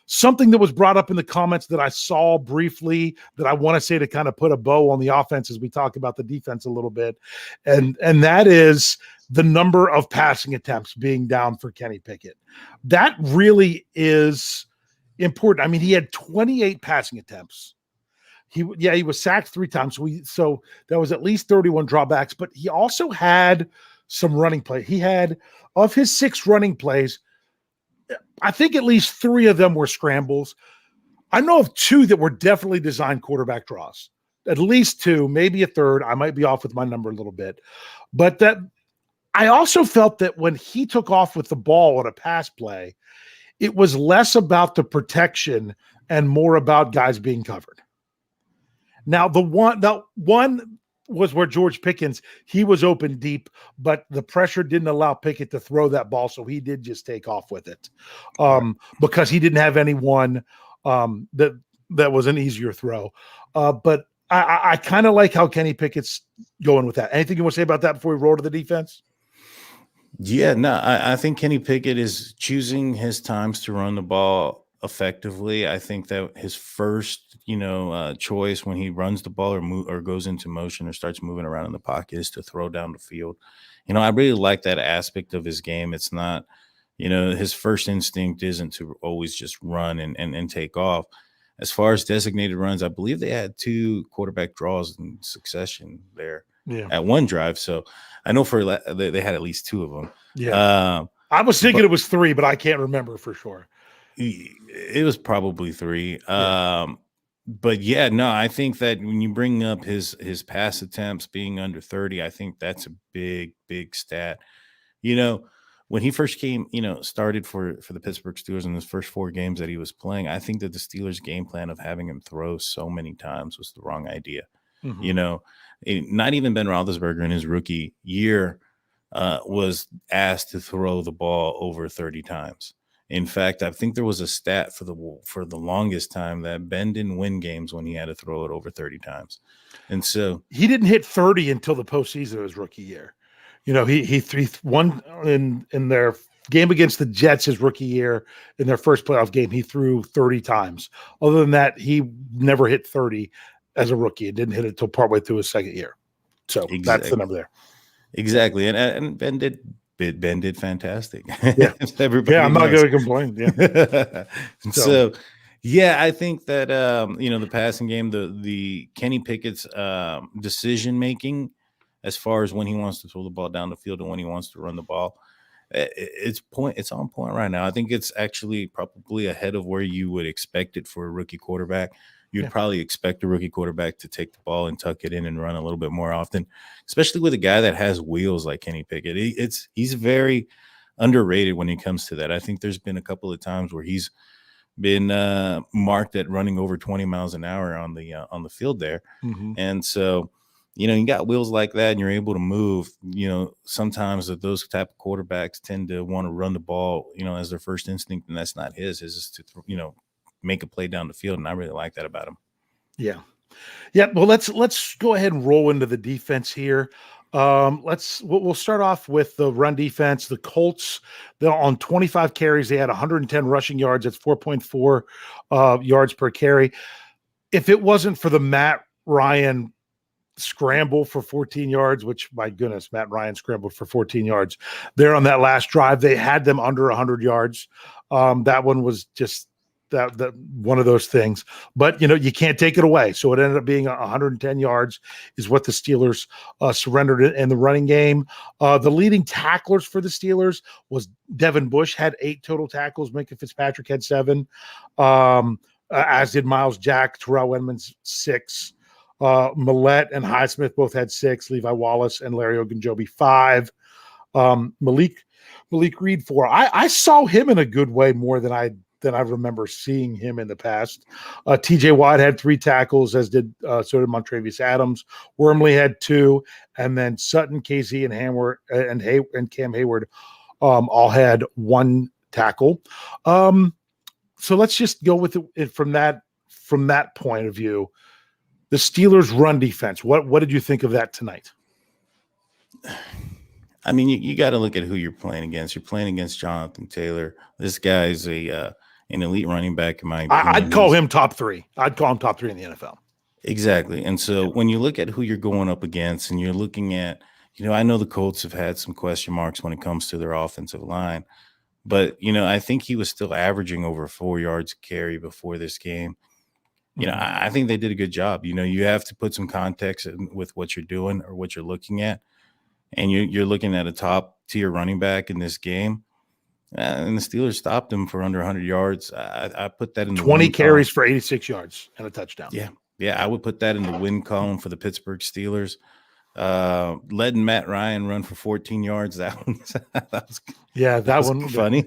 Something that was brought up in the comments that I saw briefly that I want to say to kind of put a bow on the offense as we talk about the defense a little bit. And that is the number of passing attempts being down for Kenny Pickett. That really is important. I mean, he had 28 passing attempts. He was sacked 3 times. So that was at least 31 drawbacks, but he also had some running play. He had, of his 6 running plays, I think at least 3 of them were scrambles. I know of 2 that were definitely designed quarterback draws. At least 2, maybe a third. I might be off with my number a little bit. But that I also felt that when he took off with the ball on a pass play, it was less about the protection and more about guys being covered. Now, the one was where George Pickens, he was open deep, but the pressure didn't allow Pickett to throw that ball, so he did just take off with it because he didn't have anyone that was an easier throw. But I kind of like how Kenny Pickett's going with that. Anything you want to say about that before we roll to the defense? Yeah, no, I think Kenny Pickett is choosing his times to run the ball effectively. I think that his first, choice when he runs the ball or goes into motion or starts moving around in the pocket is to throw down the field. I really like that aspect of his game. It's not, his first instinct isn't to always just run and take off. As far as designated runs, I believe they had 2 quarterback draws in succession there at one drive. So I know they had at least 2 of them. Yeah. I was thinking it was 3, but I can't remember for sure. It was probably 3. Yeah. But yeah, no, I think that when you bring up his pass attempts being under 30, I think that's a big, big stat. When he first came, started for the Pittsburgh Steelers in his first 4 games that he was playing, I think that the Steelers' game plan of having him throw so many times was the wrong idea. Mm-hmm. Not even Ben Roethlisberger in his rookie year was asked to throw the ball over 30 times. In fact, I think there was a stat for the longest time that Ben didn't win games when he had to throw it over 30 times. And so he didn't hit 30 until the postseason of his rookie year. He won in their game against the Jets his rookie year. In their first playoff game, he threw 30 times. Other than that, he never hit 30 as a rookie. It didn't hit it until partway through his second year. So exactly. That's the number there. Exactly. And Ben did fantastic. Yeah. I'm not going to complain. Yeah. So, yeah, I think that, the passing game, the Kenny Pickett's decision making as far as when he wants to throw the ball down the field and when he wants to run the ball, it's on point right now. I think it's actually probably ahead of where you would expect it for a rookie quarterback. You'd probably expect a rookie quarterback to take the ball and tuck it in and run a little bit more often, especially with a guy that has wheels like Kenny Pickett. He's very underrated when it comes to that. I think there's been a couple of times where he's been marked at running over 20 miles an hour on the field there. Mm-hmm. And so, you got wheels like that and you're able to move. Sometimes those type of quarterbacks tend to want to run the ball, as their first instinct, and that's not his. His is to, make a play down the field, and I really like that about him. Yeah. Yeah, well, let's go ahead and roll into the defense here. We'll start off with the run defense. The Colts, they're on 25 carries, they had 110 rushing yards. That's 4.4 yards per carry. If it wasn't for the Matt Ryan scramble for 14 yards, which, my goodness, Matt Ryan scrambled for 14 yards there on that last drive, they had them under 100 yards. That one was just that one of those things, but you can't take it away. So it ended up being 110 yards is what the Steelers surrendered in the running game. The leading tacklers for the Steelers was Devin Bush, had 8 total tackles. Minkah Fitzpatrick had 7, as did Miles Jack, Terrell Edmonds 6. Millette and Highsmith both had 6. Levi Wallace and Larry Ogunjobi 5. Malik Reed 4. I saw him in a good way more than I remember seeing him in the past. TJ Watt had 3 tackles, as did so did Montravius Adams. Wormley had 2, and then Sutton, KZ, and Hayward and Cam Hayward all had 1 tackle. So let's just go with it from that point of view. The Steelers' run defense. What did you think of that tonight? I mean, you got to look at who you're playing against. You're playing against Jonathan Taylor. This guy's an elite running back, in my opinion. I'd call him top 3. I'd call him top 3 in the NFL. Exactly. And so when you look at who you're going up against, and you're looking at, I know the Colts have had some question marks when it comes to their offensive line, but I think he was still averaging over 4 yards a carry before this game. I think they did a good job. You have to put some context with what you're doing or what you're looking at. And you're looking at a top tier running back in this game. And the Steelers stopped him for under 100 yards. I put that in the 20 carries for 86 yards and a touchdown. Yeah, I would put that in the win column for the Pittsburgh Steelers. Letting Matt Ryan run for 14 yards. That was one funny.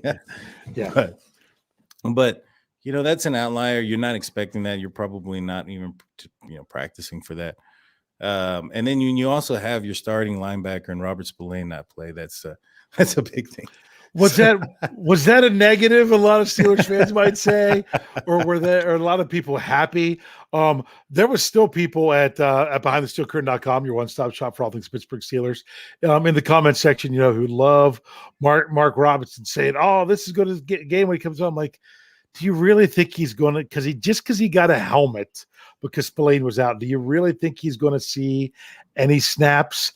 Yeah. But that's an outlier. You're not expecting that. You're probably not even, practicing for that. And then you also have your starting linebacker and Robert Spillane not play. That's a big thing. Was that a negative? A lot of Steelers fans might say, or were a lot of people happy? There was still people at BehindTheSteelCurtain.com, your one-stop shop for all things Pittsburgh Steelers, in the comment section, who love Mark Robinson saying, "Oh, this is going to get a game when he comes on." I'm like, do you really think he's going to? Because he got a helmet because Spillane was out. Do you really think he's going to see any snaps?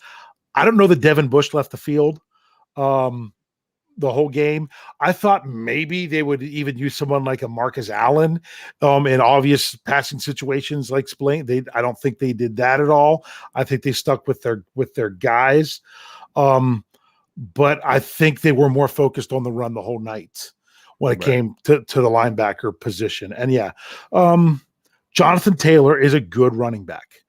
I don't know that Devin Bush left the field the whole game. I thought maybe they would even use someone like a Marcus Allen in obvious passing situations like Spillane. I don't think they did that at all. I think they stuck with their guys. But I think they were more focused on the run the whole night when it came to the linebacker position. And Jonathan Taylor is a good running back.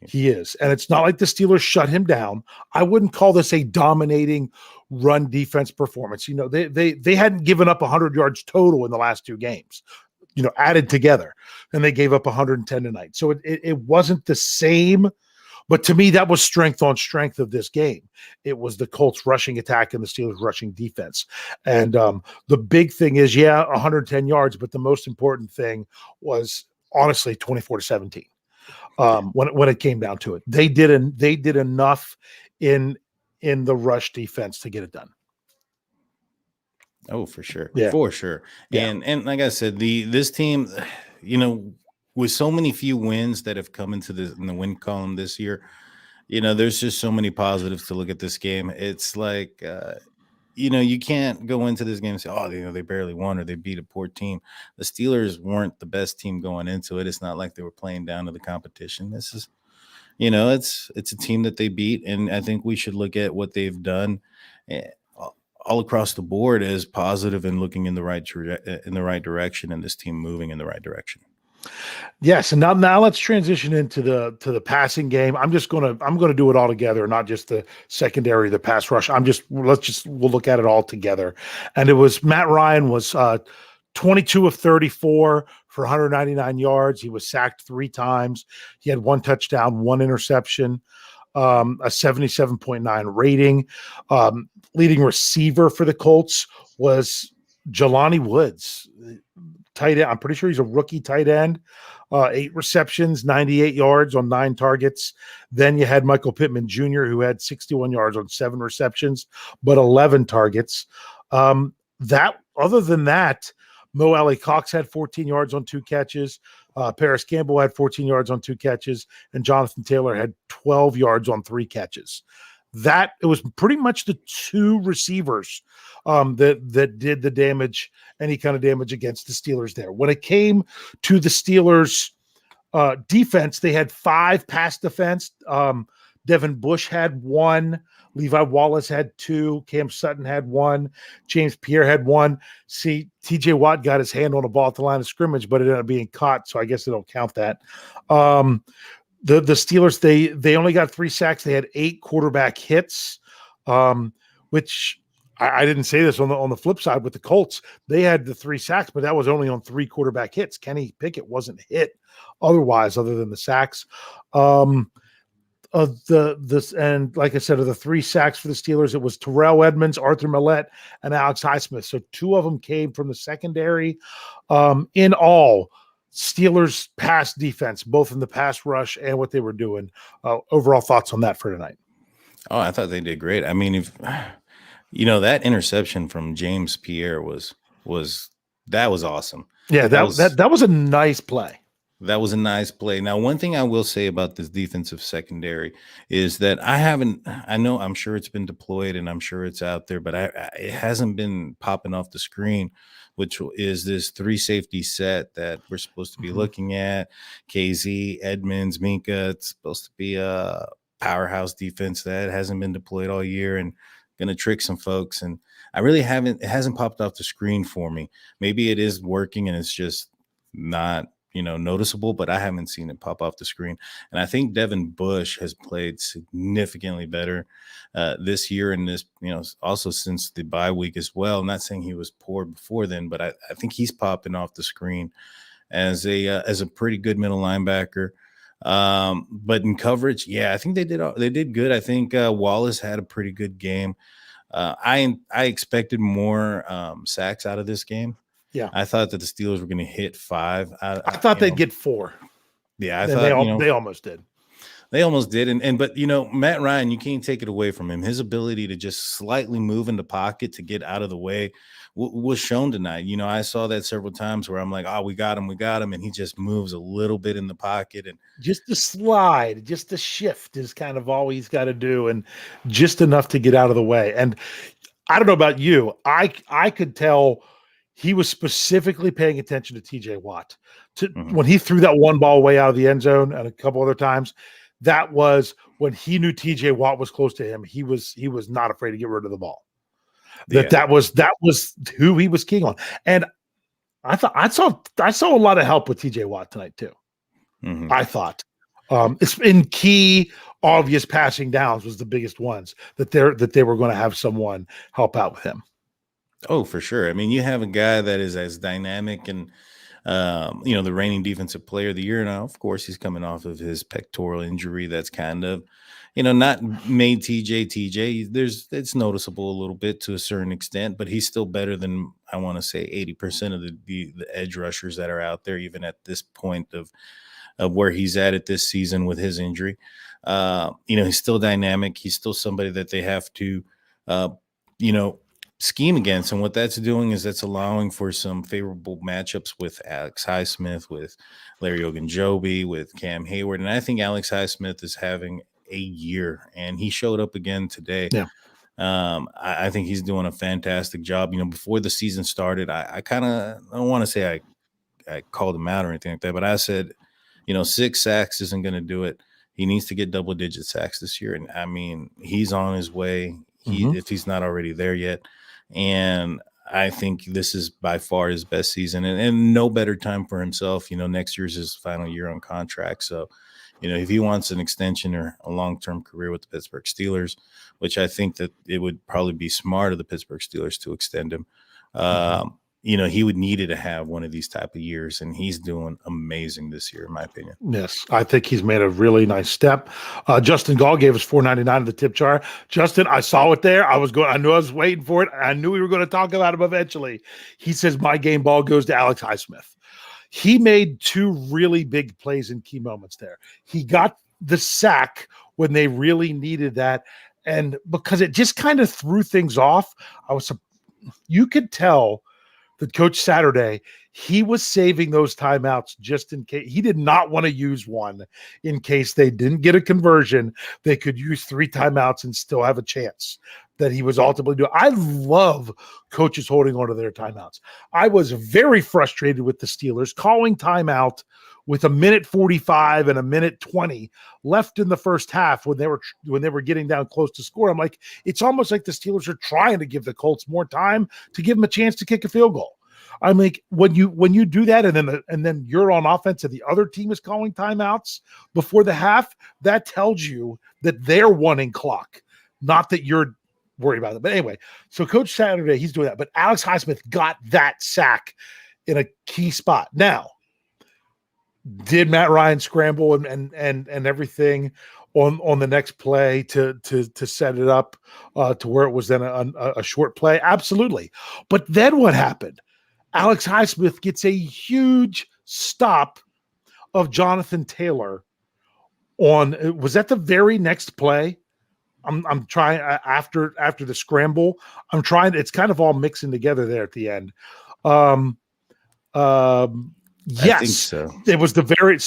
He is. And it's not like the Steelers shut him down. I wouldn't call this a dominating run defense performance. They hadn't given up 100 yards total in the last 2 games, added together, and they gave up 110 tonight. So it wasn't the same, but to me, that was strength on strength of this game. It was the Colts rushing attack and the Steelers rushing defense. And the big thing is, 110 yards, but the most important thing was honestly 24-17. When it came down to it, they did enough in the rush defense to get it done. Oh, for sure. Yeah. For sure. Yeah. And like I said, this team, with so many few wins that have come in the win column this year, there's just so many positives to look at this game. It's like, you can't go into this game and say, oh, they barely won or they beat a poor team. The Steelers weren't the best team going into it. It's not like they were playing down to the competition. This is, it's a team that they beat, and I think we should look at what they've done all across the board as positive and looking in the right direction, and this team moving in the right direction. Yes, and now let's transition into the passing game. I'm gonna do it all together, not just the secondary, the pass rush. We'll look at it all together. And it was Matt Ryan was 22 of 34 for 199 yards. He was sacked 3 times. He had 1 touchdown, 1 interception, a 77.9 rating. Leading receiver for the Colts was Jelani Woods. tight end. I'm pretty sure he's a rookie tight end. 8 receptions, 98 yards on 9 targets. Then you had Michael Pittman Jr., who had 61 yards on 7 receptions, but 11 targets. Other than that, Mo Alley Cox had 14 yards on 2 catches. Paris Campbell had 14 yards on 2 catches, and Jonathan Taylor had 12 yards on 3 catches. It was pretty much the 2 receivers that did the damage, any kind of damage against the Steelers there. When it came to the Steelers defense, they had 5 pass defense. Devin Bush had 1. Levi Wallace had 2. Cam Sutton had 1. James Pierre had 1. See, TJ Watt got his hand on a ball at the line of scrimmage, but it ended up being caught, so I guess they don't count that. The Steelers, they only got 3 sacks. They had 8 quarterback hits, which I didn't say this on the flip side with the Colts. They had the 3 sacks, but that was only on 3 quarterback hits. Kenny Pickett wasn't hit otherwise, other than the sacks. And like I said, of the 3 sacks for the Steelers, it was Terrell Edmonds, Arthur Millette, and Alex Highsmith. So 2 of them came from the secondary. In all, Steelers pass defense, both in the pass rush and what they were doing. Overall thoughts on that for tonight? Oh, I thought they did great. I mean, if that interception from James Pierre was awesome. Yeah, that was a nice play. That was a nice play. Now, one thing I will say about this defensive secondary is that I'm sure it's been deployed and I'm sure it's out there, but it hasn't been popping off the screen, which is this 3 safety set that we're supposed to be looking at. KZ, Edmonds, Minka. It's supposed to be a powerhouse defense that hasn't been deployed all year and going to trick some folks. And it hasn't popped off the screen for me. Maybe it is working and it's just not noticeable, but I haven't seen it pop off the screen. And I think Devin Bush has played significantly better this year, and this, also since the bye week as well. I'm not saying he was poor before then, but I think he's popping off the screen as a pretty good middle linebacker. But in coverage, I think they did good. I think Wallace had a pretty good game. I expected more sacks out of this game. Yeah, I thought that the Steelers were going to hit 5. I thought they'd get 4. Yeah, I thought they almost did. They almost did, but Matt Ryan, you can't take it away from him. His ability to just slightly move in the pocket to get out of the way was shown tonight. I saw that several times where I'm like, oh, we got him, and he just moves a little bit in the pocket, and just the slide, just the shift is kind of all he's got to do, and just enough to get out of the way. And I don't know about you, I could tell he was specifically paying attention to TJ Watt when he threw that one ball way out of the end zone, and a couple other times. That was when he knew TJ Watt was close to him. He was not afraid to get rid of the ball. That was who he was keying on. And I saw a lot of help with TJ Watt tonight too. I thought it's in key obvious passing downs was the biggest ones that they were going to have someone help out with him. Oh, for sure. I mean, you have a guy that is as dynamic and, the reigning defensive player of the year. Now, of course, he's coming off of his pectoral injury. That's kind of, not made TJ. It's noticeable a little bit to a certain extent, but he's still better than, I want to say, 80% of the edge rushers that are out there, even at this point of where he's at this season with his injury. He's still dynamic. He's still somebody that they have to, scheme against, and what that's doing is that's allowing for some favorable matchups with Alex Highsmith, with Larry Ogunjobi, with Cam Hayward, and I think Alex Highsmith is having a year, and he showed up again today. Yeah, I think he's doing a fantastic job. Before the season started, I don't want to say I called him out or anything like that, but I said, 6 sacks isn't going to do it. He needs to get double-digit sacks this year, and I mean, he's on his way. If he's not already there yet. And I think this is by far his best season, and no better time for himself. Next year's his final year on contract. So, if he wants an extension or a long-term career with the Pittsburgh Steelers, which I think that it would probably be smart of the Pittsburgh Steelers to extend him, he would needed to have one of these type of years, and he's doing amazing this year, in my opinion. Yes, I think he's made a really nice step. Justin Gall gave us $4.99 in the tip jar. Justin, I saw it there. I knew I was waiting for it. I knew we were going to talk about him eventually. He says my game ball goes to Alex Highsmith. He made two really big plays in key moments there. He got the sack when they really needed that, and because it just kind of threw things off, you could tell that Coach Saturday, he was saving those timeouts just in case. He did not want to use one in case they didn't get a conversion. They could use 3 timeouts and still have a chance that he was ultimately doing. I love coaches holding on to their timeouts. I was very frustrated with the Steelers calling timeout with 1:45 and 1:20 left in the first half when they were getting down close to score. I'm like, it's almost like the Steelers are trying to give the Colts more time to give them a chance to kick a field goal. I'm like, when you do that, and then you're on offense and the other team is calling timeouts before the half, that tells you that they're wanting clock, not that you're worried about it. But anyway, so Coach Saturday, he's doing that. But Alex Highsmith got that sack in a key spot. Now, did Matt Ryan scramble and everything on the next play to set it up to where it was then a short play? Absolutely. But then what happened? Alex Highsmith gets a huge stop of Jonathan Taylor was that the very next play? I'm trying after the scramble. I'm trying. It's kind of all mixing together there at the end. Yes, I think so. It was the very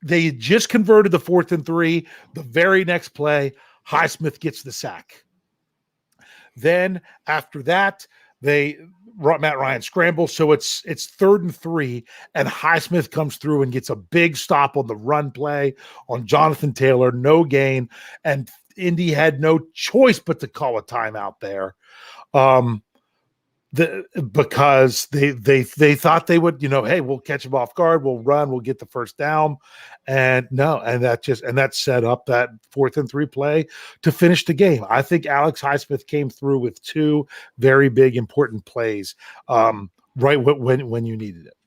they just converted the 4th and 3. The very next play, Highsmith gets the sack. Then after that, Matt Ryan scrambles, so it's 3rd and 3, and Highsmith comes through and gets a big stop on the run play on Jonathan Taylor, no gain, and Indy had no choice but to call a timeout there. Because they thought they would, hey, we'll catch them off guard, we'll run, we'll get the first down, and that set up that 4th and 3 play to finish the game. I think Alex Highsmith came through with 2 very big important plays, right when you needed it.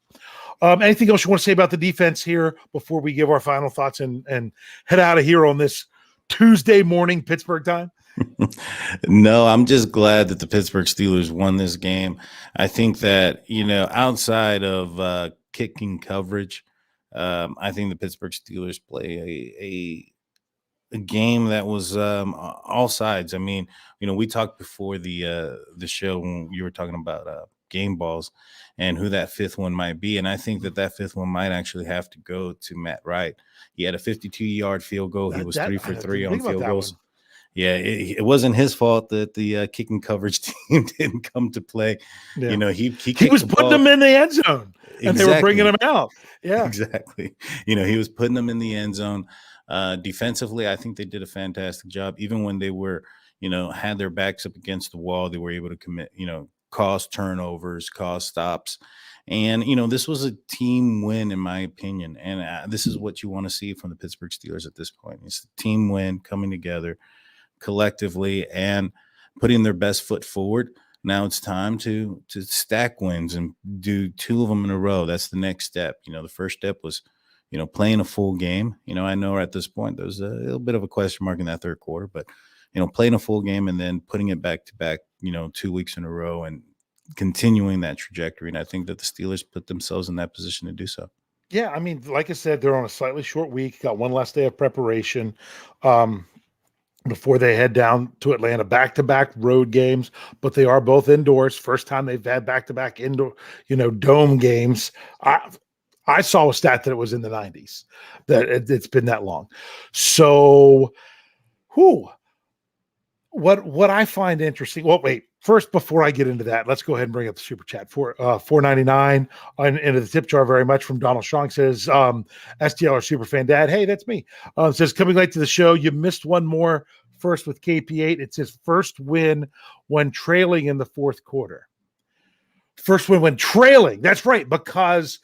Anything else you want to say about the defense here before we give our final thoughts and head out of here on this Tuesday morning Pittsburgh time? No, I'm just glad that the Pittsburgh Steelers won this game. I think that, outside of kicking coverage, I think the Pittsburgh Steelers play a game that was all sides. I mean, we talked before the show when you were talking about game balls and who that 5th one might be. And I think that 5th one might actually have to go to Matt Wright. He had a 52-yard field goal. He was 3 for 3 on field goals. Yeah, it wasn't his fault that the kicking coverage team didn't come to play. Yeah. He was putting them in the end zone, and they were bringing them out. Yeah, exactly. He was putting them in the end zone. Defensively, I think they did a fantastic job. Even when they were, had their backs up against the wall, they were able to commit, cause turnovers, cause stops. And, this was a team win, in my opinion. And this is what you want to see from the Pittsburgh Steelers at this point. It's a team win coming together collectively and putting their best foot forward. Now it's time to stack wins and do 2 of them in a row. That's the next step. The first step was, playing a full game. I know at this point there was a little bit of a question mark in that 3rd quarter, but, playing a full game and then putting it back to back, 2 weeks in a row and continuing that trajectory. And I think that the Steelers put themselves in that position to do so. Yeah, I mean, like I said, they're on a slightly short week, got one last day of preparation. Before they head down to Atlanta, back-to-back road games, but they are both indoors. First time they've had back-to-back indoor, dome games. I saw a stat that it was in the 90s, that it's been that long. So, what I find interesting. Well, wait. First, before I get into that, let's go ahead and bring up the super chat for $4.99 into the tip jar very much from Donald Strong. Says STLR super fan dad. Hey, that's me. Says coming late to the show. You missed one more first with KP8. It says first win when trailing in the 4th quarter. First win when trailing. That's right, because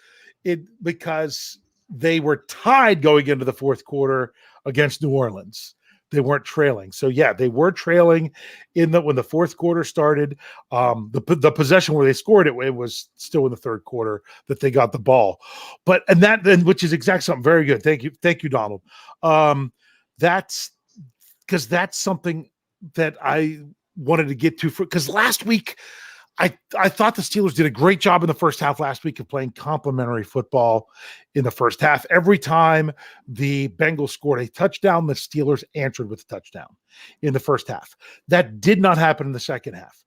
they were tied going into the 4th quarter against New Orleans. They weren't trailing. So yeah, they were trailing when the fourth quarter started. The possession where they scored it was still in the third quarter that they got the ball. Which is exactly something very good. Thank you, Donald. That's because that's something that I wanted to get to because last week I thought the Steelers did a great job in the first half last week of playing complementary football in the first half. Every time the Bengals scored a touchdown, the Steelers answered with a touchdown in the first half. That did not happen in the second half.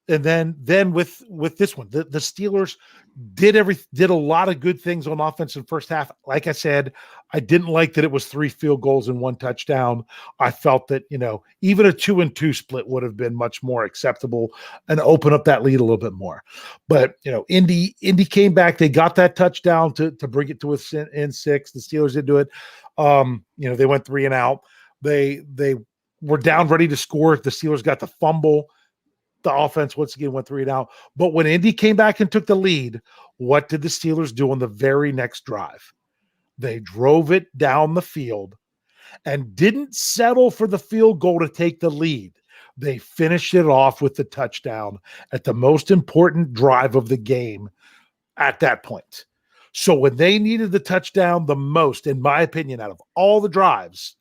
And then with this one, the Steelers did a lot of good things on offense in the first half. Like I said, I didn't like that it was 3 field goals and 1 touchdown. I felt that, even a 2-2 split would have been much more acceptable and open up that lead a little bit more. But, Indy came back. They got that touchdown to bring it to within 6. The Steelers did do it. They went 3 and out. They were down ready to score. The Steelers got the fumble. The offense once again went 3 and out. But when Indy came back and took the lead, what did the Steelers do on the very next drive? They drove it down the field and didn't settle for the field goal to take the lead. They finished it off with the touchdown at the most important drive of the game at that point. So when they needed the touchdown the most, in my opinion, out of all the drives,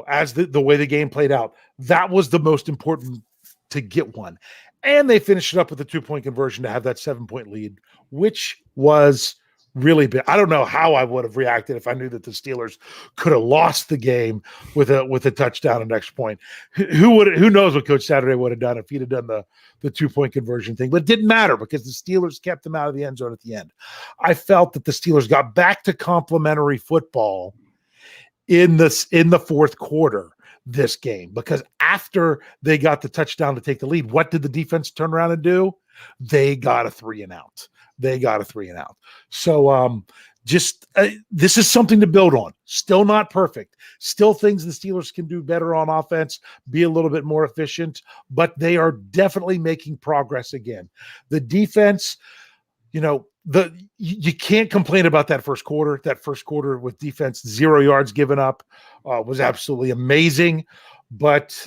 as the way the game played out, that was the most important to get one. And they finished it up with a 2-point conversion to have that 7-point lead, which was really big. I don't know how I would have reacted if I knew that the Steelers could have lost the game with a touchdown and extra point. Who knows what Coach Saturday would have done if he'd have done the 2-point conversion thing, but it didn't matter because the Steelers kept them out of the end zone at the end. I felt that the Steelers got back to complementary football in the fourth quarter this game, because after they got the touchdown to take the lead, what did the defense turn around and do? They got a 3 and out. So this is something to build on. Still not perfect. Still things the Steelers can do better on offense, be a little bit more efficient, but they are definitely making progress again. The defense, you can't complain about that first quarter. That first quarter with defense, 0 yards given up, was absolutely amazing. But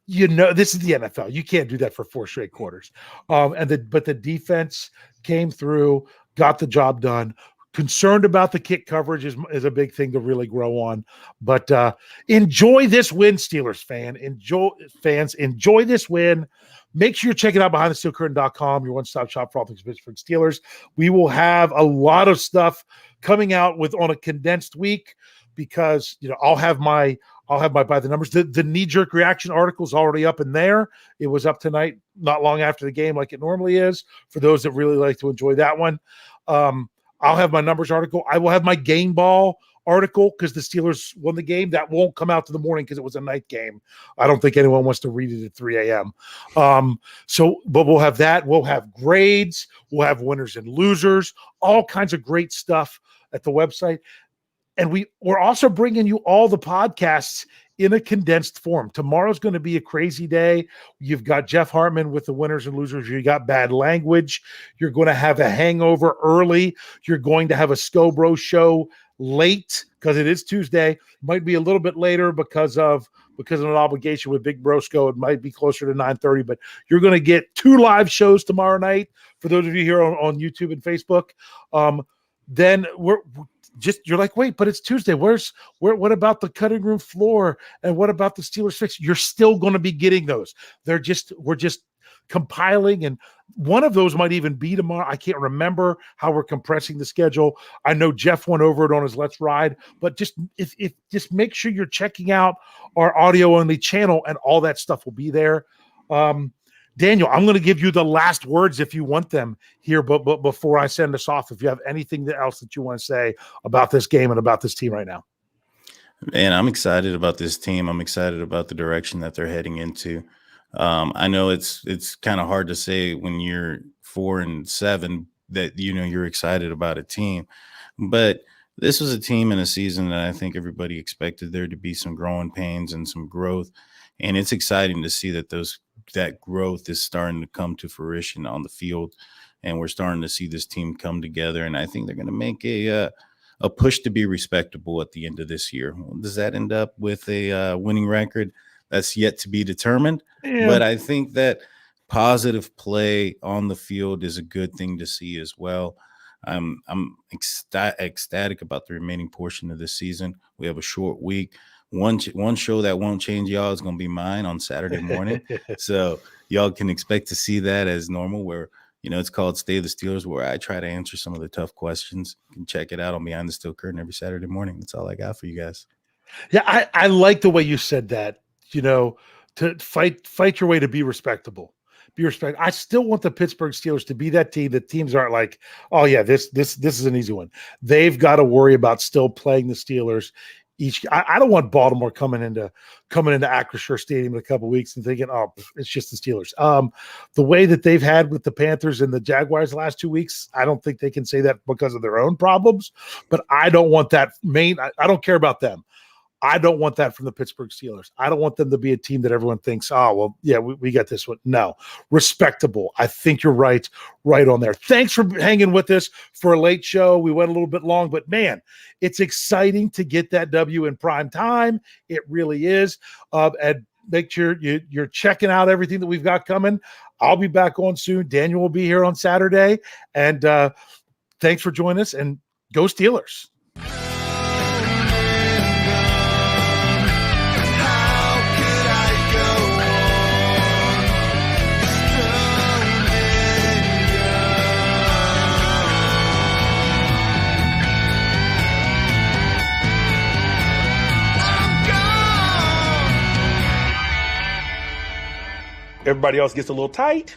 this is the NFL. You can't do that for 4 straight quarters. But the defense came through, got the job done. Concerned about the kick coverage is a big thing to really grow on. But enjoy this win, Steelers enjoy this win. Make sure you're checking out BehindTheSteelCurtain.com, your one-stop shop for all things Pittsburgh Steelers. We will have a lot of stuff coming out on a condensed week because I'll have my by the numbers. The knee-jerk reaction article is already up in there. It was up tonight, not long after the game, like it normally is. For those that really like to enjoy that one, I'll have my numbers article. I will have my game ball article because the Steelers won the game. That won't come out to the morning because it was a night game. I don't think anyone wants to read it at 3 a.m. But we'll have that. We'll have grades. We'll have winners and losers, all kinds of great stuff at the website. And we're also bringing you all the podcasts in a condensed form. Tomorrow's going to be a crazy day. You've got Jeff Hartman with the winners and losers. You got bad language. You're going to have a hangover early. You're going to have a Scobro show late because it is Tuesday. Might be a little bit later because of an obligation with Big Brosco. It might be closer to 9:30, but you're going to get 2 live shows tomorrow night for those of you here on YouTube and Facebook. Then you're like, wait, but it's Tuesday. What about the cutting room floor? And what about the Steelers fix? You're still going to be getting those. We're just compiling, and one of those might even be tomorrow. I can't remember how we're compressing the schedule. I know Jeff went over it on his Let's Ride, but just make sure you're checking out our audio only channel, and all that stuff will be there. Daniel, I'm going to give you the last words if you want them here, but before I send us off, if you have anything else that you want to say about this game and about this team right now. Man, I'm excited about this team. I'm excited about the direction that they're heading into. I know it's kind of hard to say when you're 4-7 that you're excited about a team, but this was a team in a season that I think everybody expected there to be some growing pains and some growth, and it's exciting to see that growth is starting to come to fruition on the field, and we're starting to see this team come together. And I think they're going to make a a push to be respectable at the end of this year. Does that end up with a winning record? That's yet to be determined. Yeah. But I think that positive play on the field is a good thing to see as well. I'm ecstatic about the remaining portion of this season. We have a short week. One show that won't change y'all is going to be mine on Saturday morning. So y'all can expect to see that as normal, where, you know, it's called Stay the Steelers, where I try to answer some of the tough questions. You can check it out on Behind the Steel Curtain every Saturday morning. That's all I got for you guys. Yeah, I like the way you said that, you know, to fight your way to be respectable. Be respectful. I still want the Pittsburgh Steelers to be that team that teams aren't like, oh yeah, this is an easy one. They've got to worry about still playing the Steelers. I don't want Baltimore coming into Acrisure Stadium in a couple of weeks and thinking, oh, it's just the Steelers. The way that they've had with the Panthers and the Jaguars the last 2 weeks, I don't think they can say that because of their own problems. But I don't want that I don't care about them. I don't want that from the Pittsburgh Steelers. I don't want them to be a team that everyone thinks, oh, well, yeah, we got this one. No, respectable. I think you're right on there. Thanks for hanging with us for a late show. We went a little bit long, but man, it's exciting to get that W in prime time. It really is. And make sure you're checking out everything that we've got coming. I'll be back on soon. Daniel will be here on Saturday. And thanks for joining us, and go Steelers. Everybody else gets a little tight.